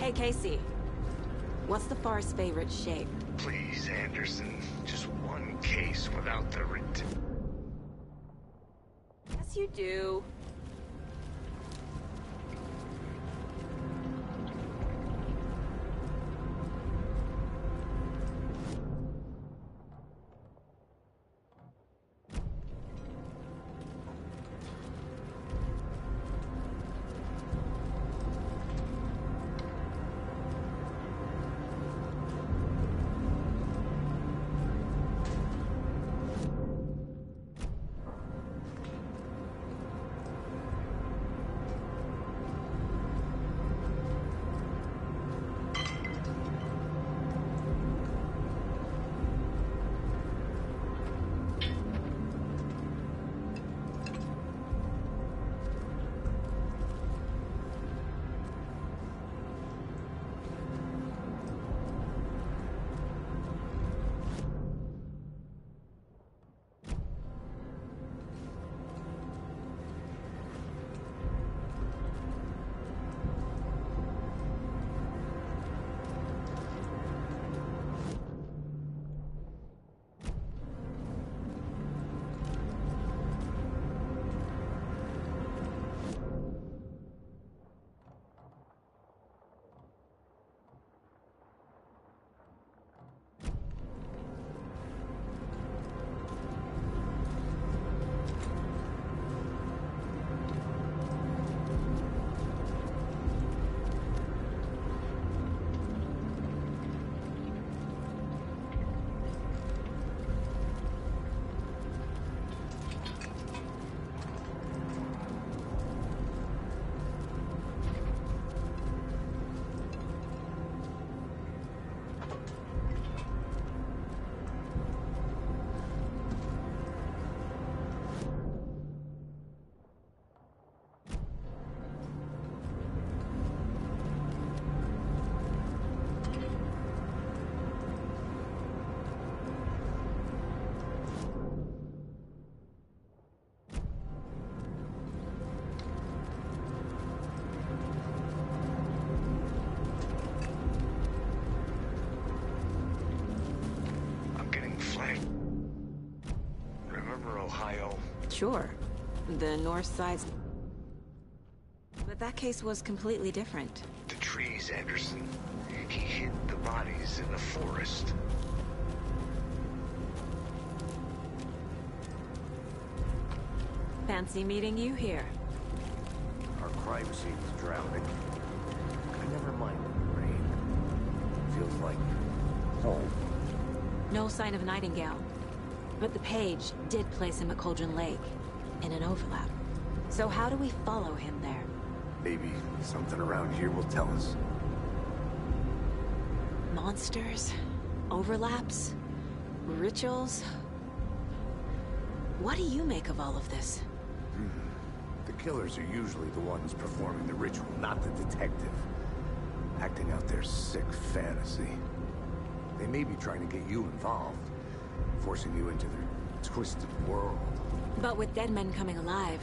Hey, Casey. What's the far's favorite shape? Please, Anderson. Just one case without the Yes, you do. Sure. The north side's... But that case was completely different. The trees, Anderson. He hid the bodies in the forest. Fancy meeting you here. Our crime scene's drowning. Never mind the rain. Feels like home. No sign of Nightingale. But the page did place him at Cauldron Lake, in an overlap. So how do we follow him there? Maybe something around here will tell us. Monsters? Overlaps? Rituals? What do you make of all of this? The killers are usually the ones performing the ritual, not the detective. Acting out their sick fantasy. They may be trying to get you involved. Forcing you into their twisted world. But with dead men coming alive,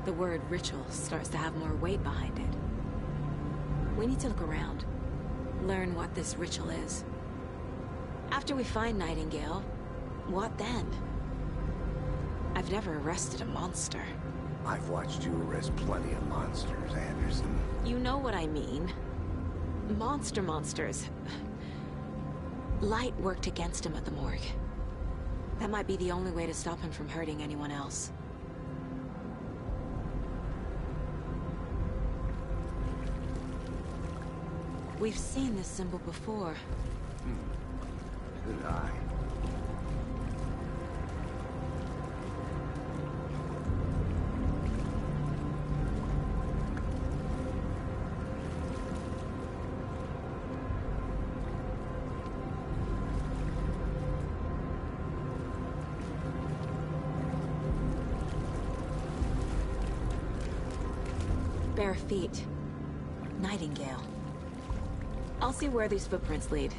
the word ritual starts to have more weight behind it. We need to look around, learn what this ritual is. After we find Nightingale, what then? I've never arrested a monster. I've watched you arrest plenty of monsters, Anderson. You know what I mean. Monsters. Light worked against him at the morgue. That might be the only way to stop him from hurting anyone else. We've seen this symbol before. Good eye. Bare feet. Nightingale. I'll see where these footprints lead.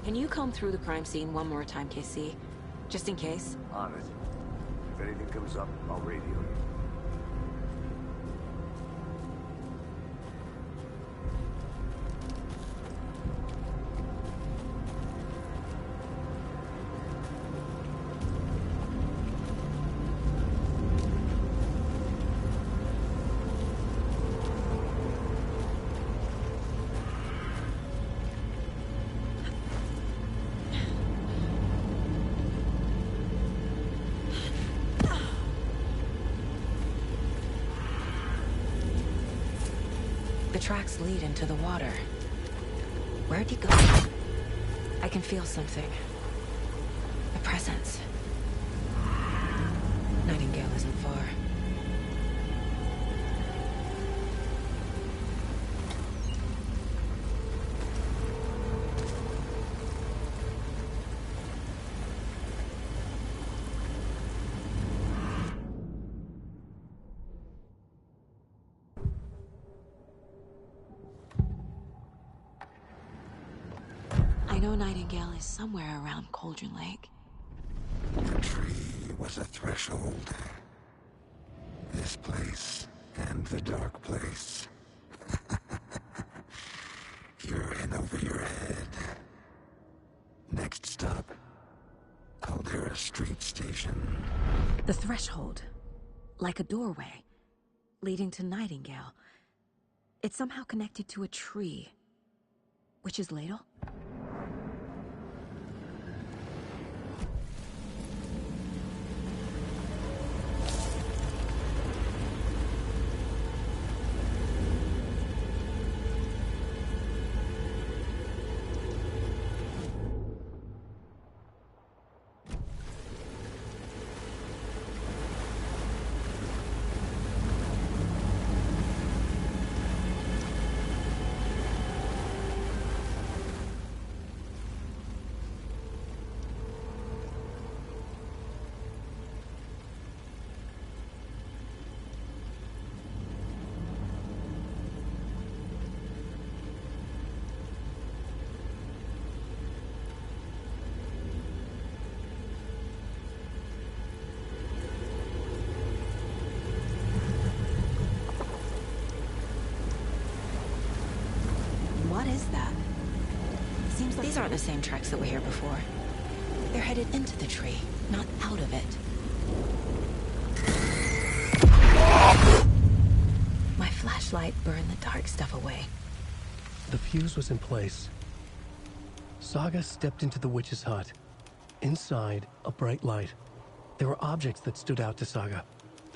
Can you comb through the crime scene one more time, KC? Just in case? On it. If anything comes up, I'll radio you. The tracks lead into the water. Where'd he go? I can feel something. A presence. Nightingale isn't far. I know Nightingale is somewhere around Cauldron Lake. The tree was a threshold. This place and the dark place. You're in over your head. Next stop, Caldera Street Station. The threshold. Like a doorway. Leading to Nightingale. It's somehow connected to a tree. Witch's Ladle? What is that? Seems like these aren't the same tracks that were here before. They're headed into the tree, not out of it. My flashlight burned the dark stuff away. The fuse was in place. Saga stepped into the witch's hut. Inside, a bright light. There were objects that stood out to Saga,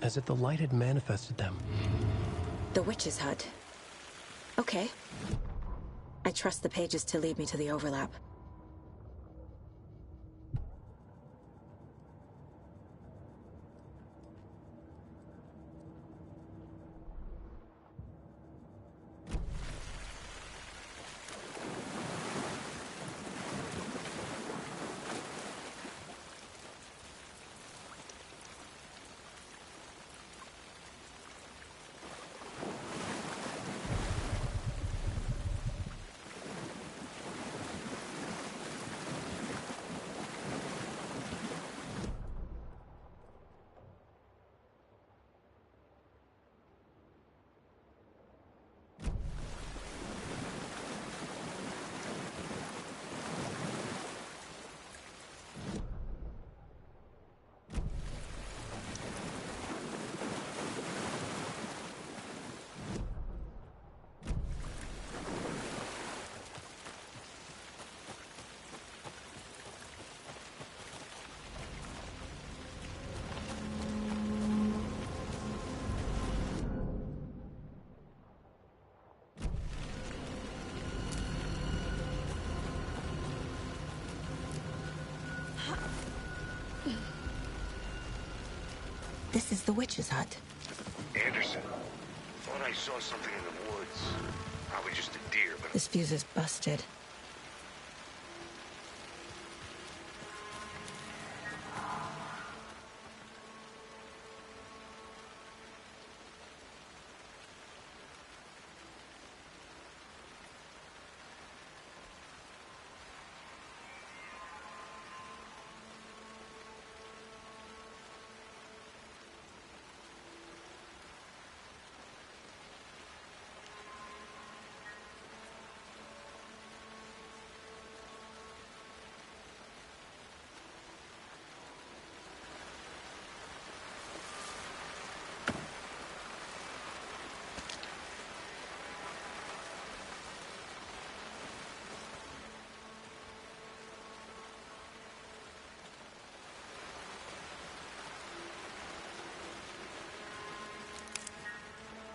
as if the light had manifested them. The witch's hut. Okay. I trust the pages to lead me to the overlap. This is the witch's hut. Anderson, thought I saw something in the woods. Probably just a deer, but... This fuse is busted.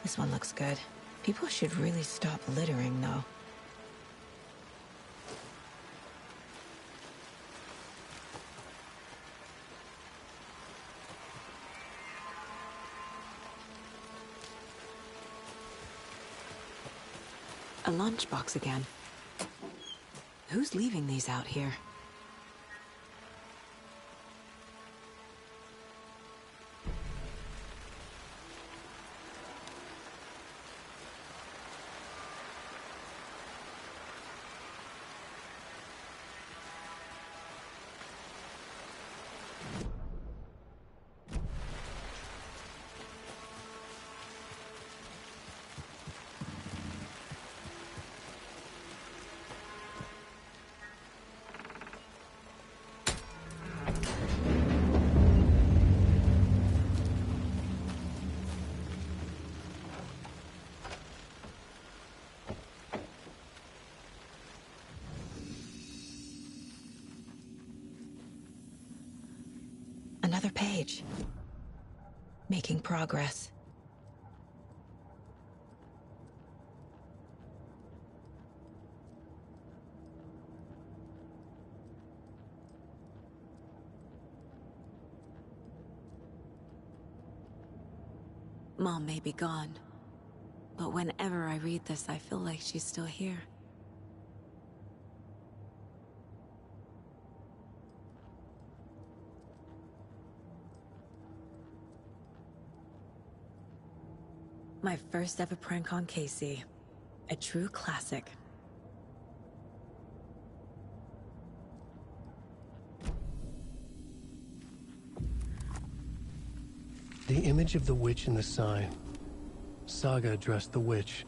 This one looks good. People should really stop littering, though. A lunchbox again. Who's leaving these out here? Another page. Making progress. Mom may be gone, but whenever I read this, I feel like she's still here. My first ever prank on Casey. A true classic. The image of the witch in the sign. Saga addressed the witch.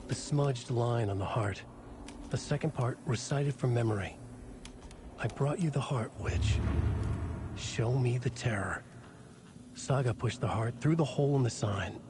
The smudged line on the heart. The second part recited from memory. I brought you the heart, witch. Show me the terror. Saga pushed the heart through the hole in the sign.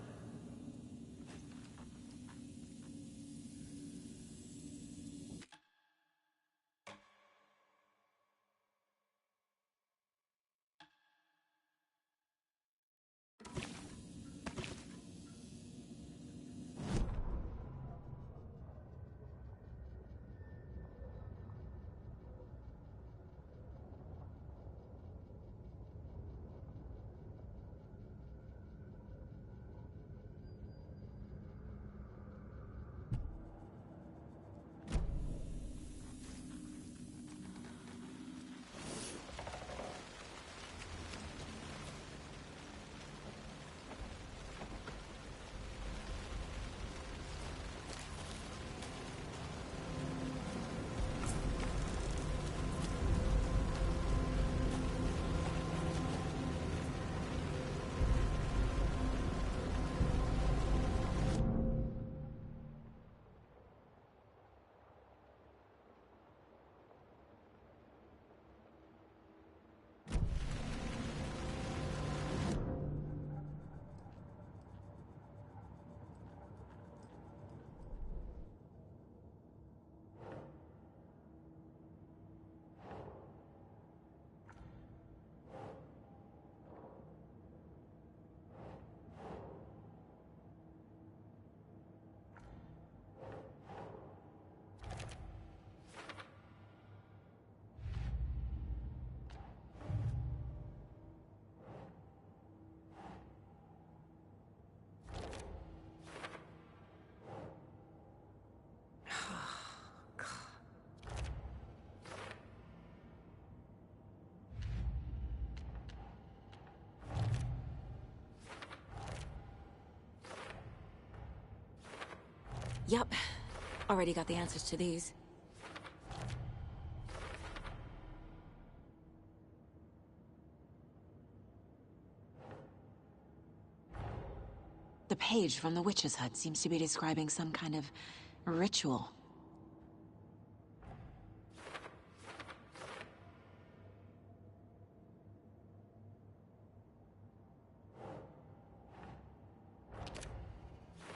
Yup. Already got the answers to these. The page from the witch's hut seems to be describing some kind of ritual.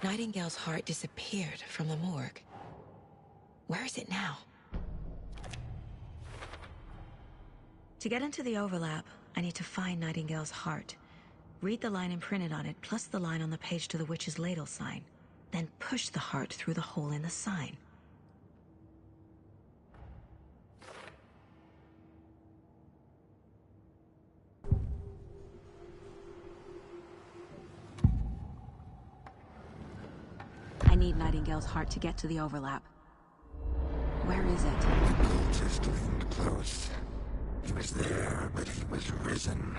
Nightingale's heart disappeared from the morgue. Where is it now? To get into the overlap, I need to find Nightingale's heart. Read the line imprinted on it, plus the line on the page to the witch's ladle sign. then push the heart through the hole in the sign. I need Nightingale's heart to get to the overlap. Where is it? The cultist leaned close. He was there, but he was risen.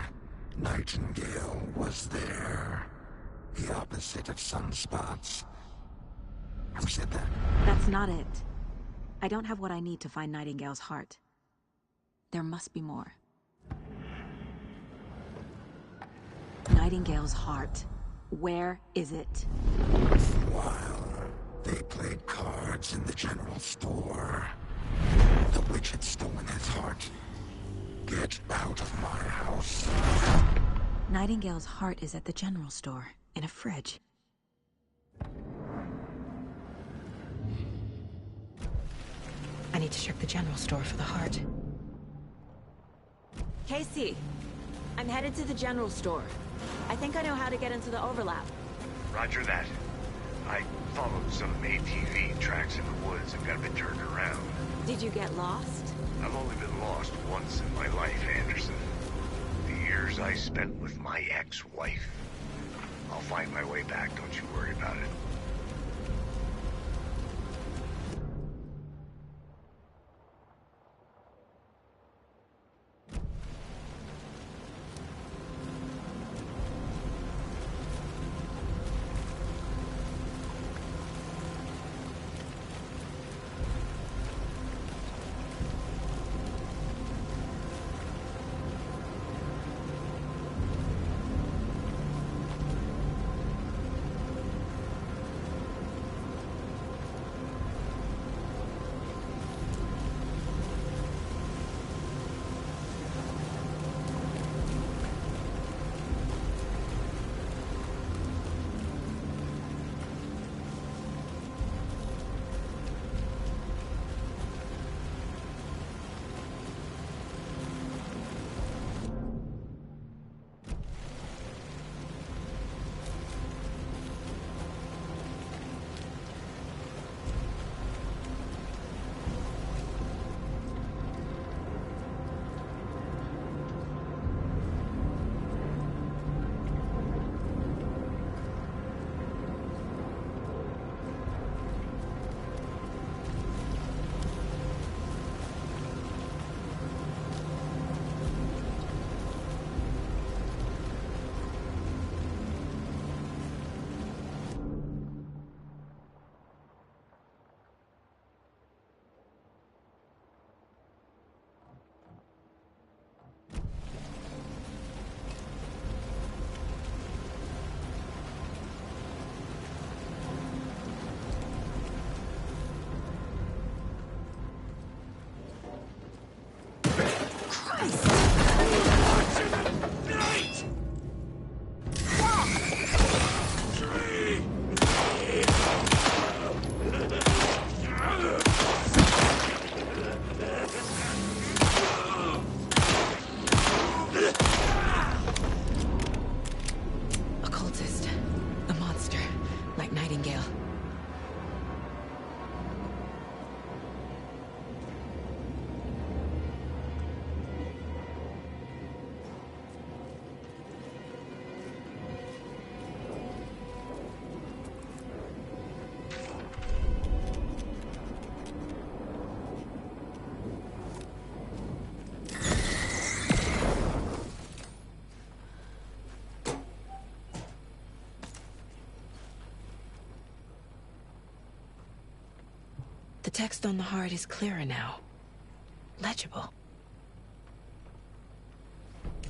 Nightingale was there. The opposite of sunspots. Who said that? That's not it. I don't have what I need to find Nightingale's heart. There must be more. Nightingale's heart. Where is it? While they played cards in the general store, the witch had stolen his heart. Get out of my house. Nightingale's heart is at the general store, in a fridge. I need to check the general store for the heart. Casey, I'm headed to the general store. I think I know how to get into the overlap. Roger that. I followed some ATV tracks in the woods and got a bit turned around. Did you get lost? I've only been lost once in my life, Anderson. The years I spent with my ex-wife. I'll find my way back, don't you worry about it. The text on the heart is clearer now. Legible.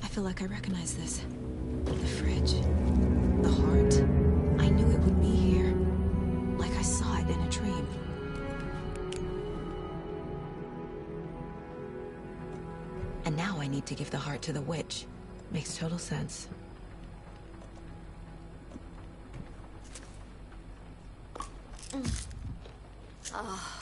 I feel like I recognize this. The fridge. The heart. I knew it would be here. Like I saw it in a dream. And now I need to give the heart to the witch. Makes total sense. Oh.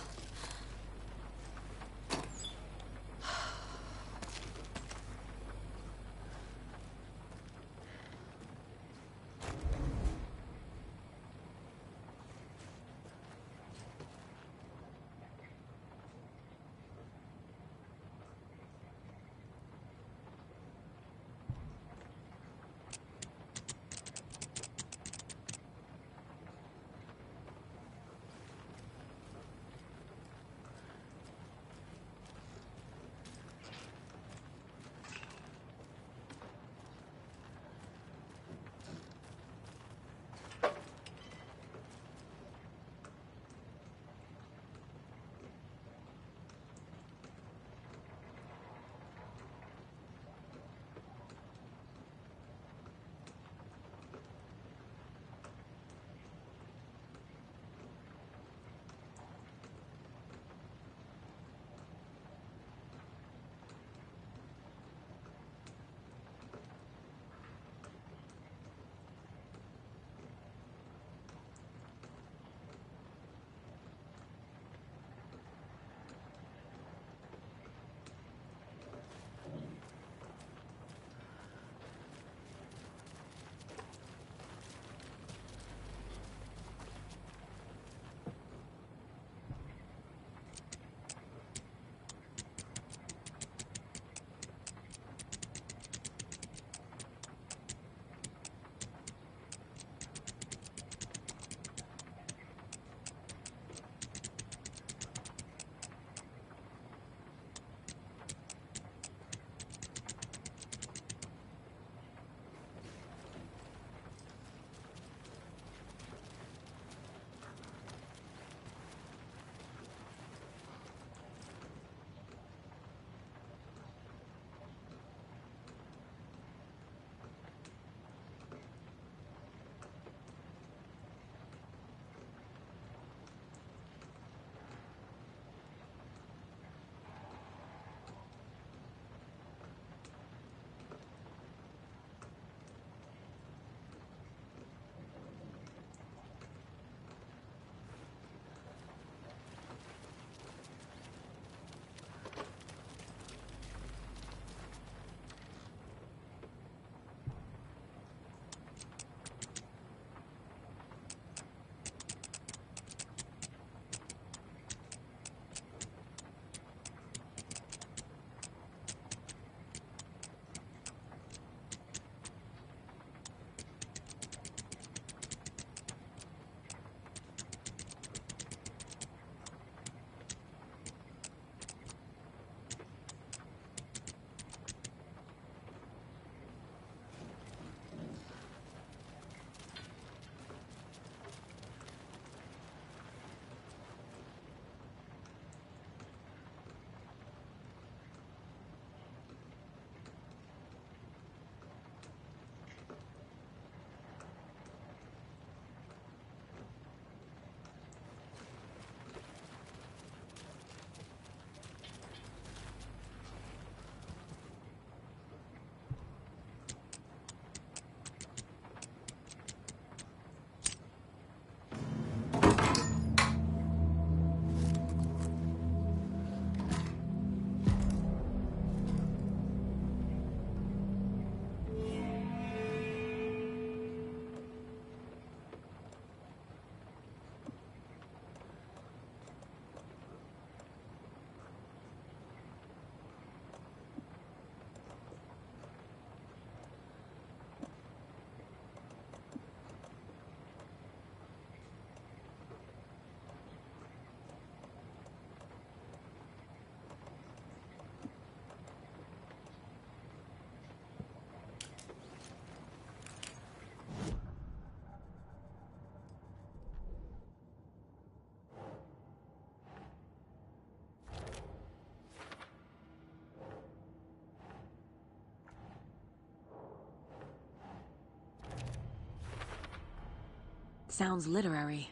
sounds literary.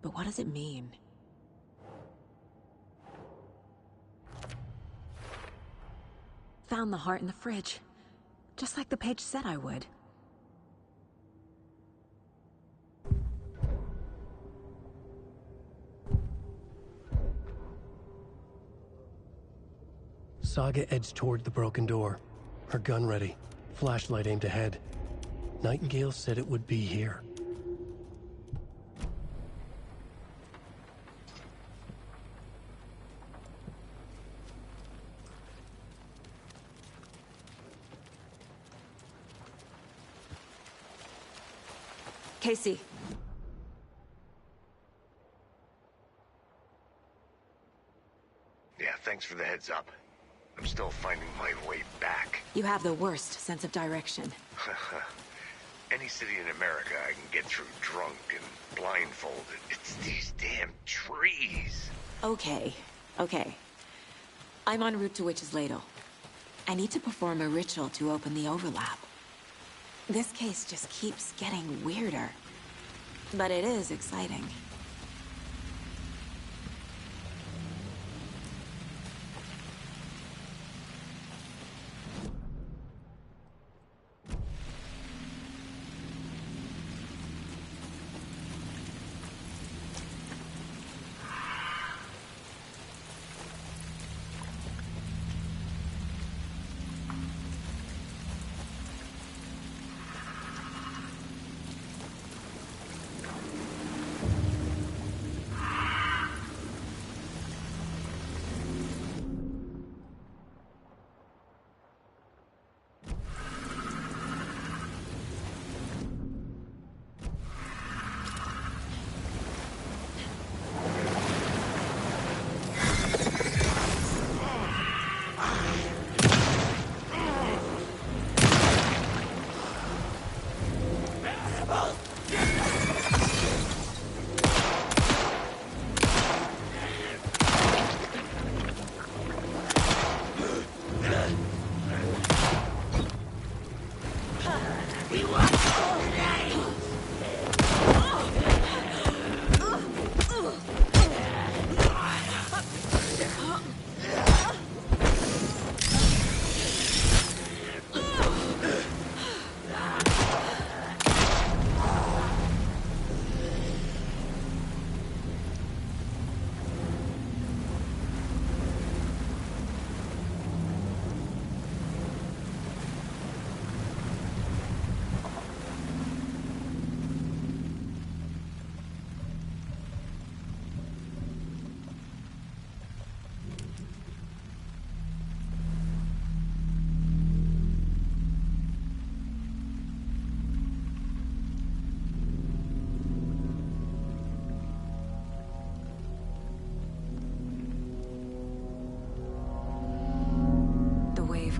But what does it mean? Found the heart in the fridge. Just like the page said I would. Saga edged toward the broken door, her gun ready, flashlight aimed ahead. Nightingale said it would be here. Casey. Yeah, thanks for the heads up. I'm still finding my way back. You have the worst sense of direction. Any city in America I can get through drunk and blindfolded. It's these damn trees. Okay. I'm en route to Witch's Ladle. I need to perform a ritual to open the overlap. This case just keeps getting weirder. But it is exciting.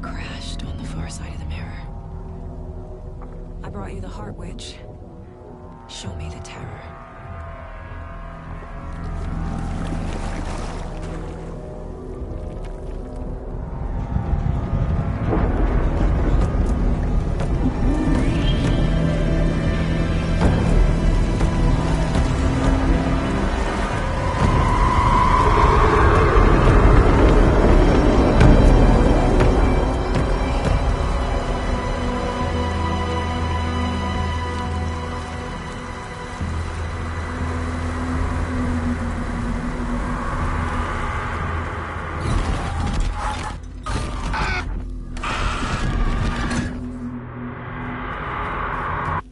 Crashed on the far side of the mirror. I brought you the Heart Witch. Show me the terror.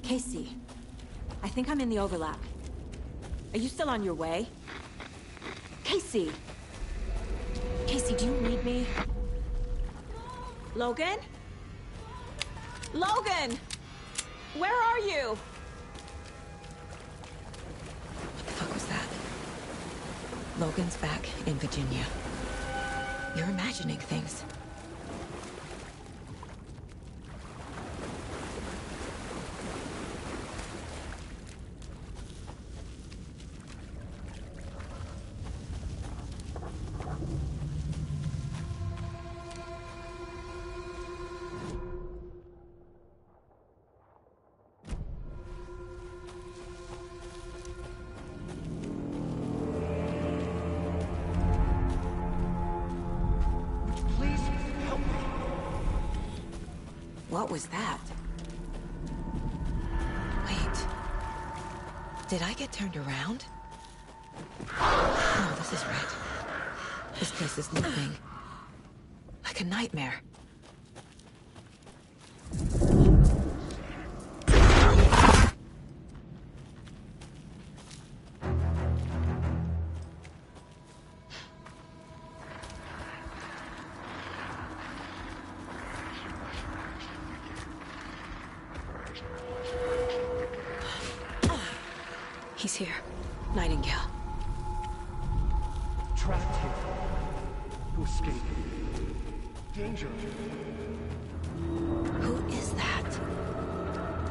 Casey, I think I'm in the overlap. Are you still on your way? Casey! Casey, do you read me? Logan? Logan! Where are you? What the fuck was that? Logan's back in Virginia. You're imagining things. What was that? Wait. Did I get turned around? No, this is right. This place is looping. Like a nightmare. He's here. Nightingale. Trapped here. To escape. Danger. Who is that?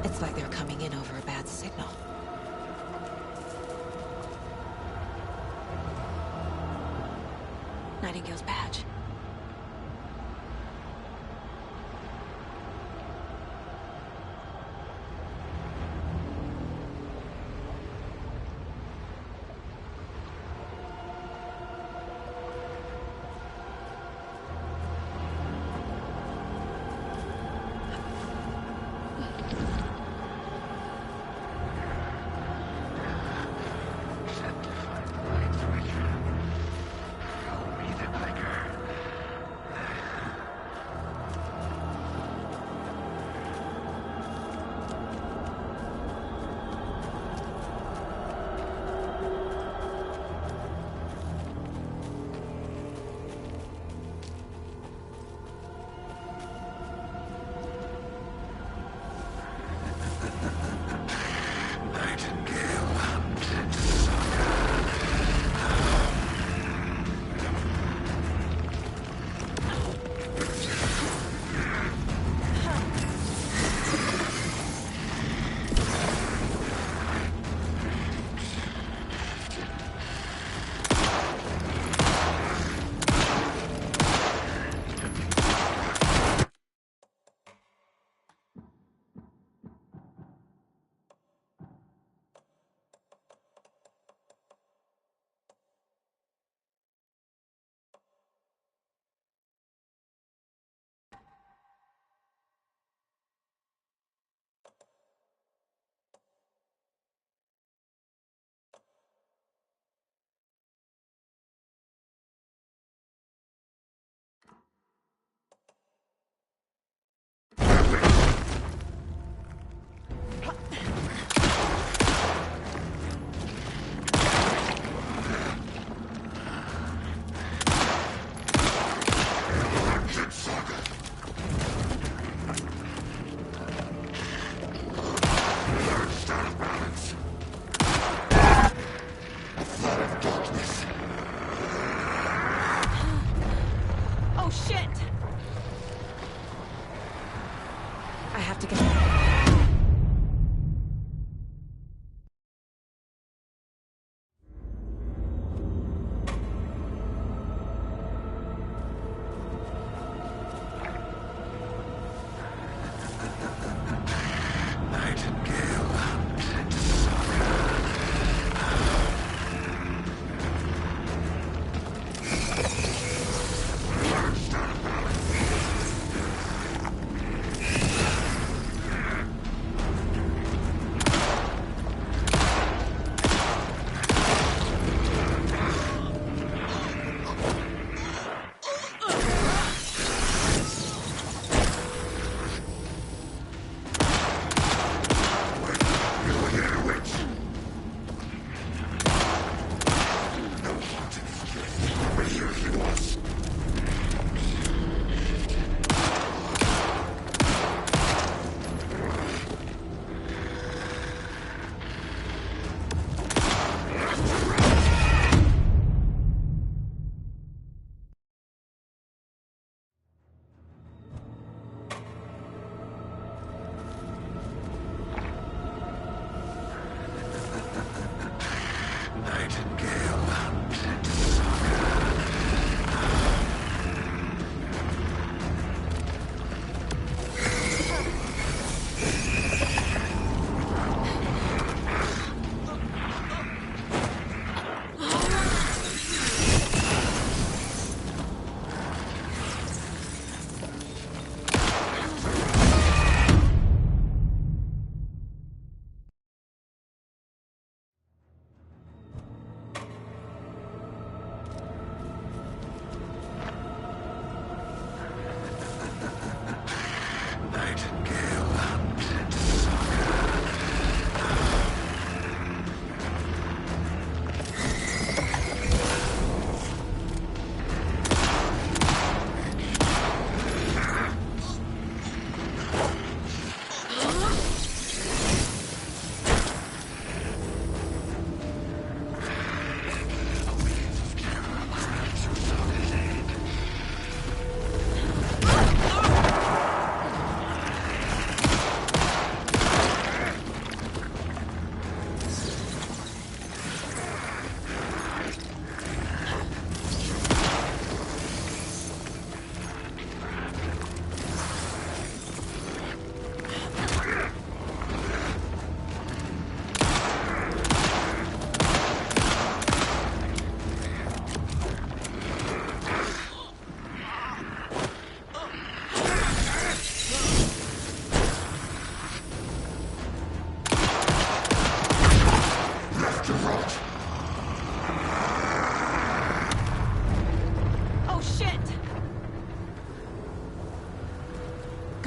It's like they're coming in over a bad signal. Nightingale's badge.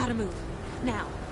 Gotta move. Now.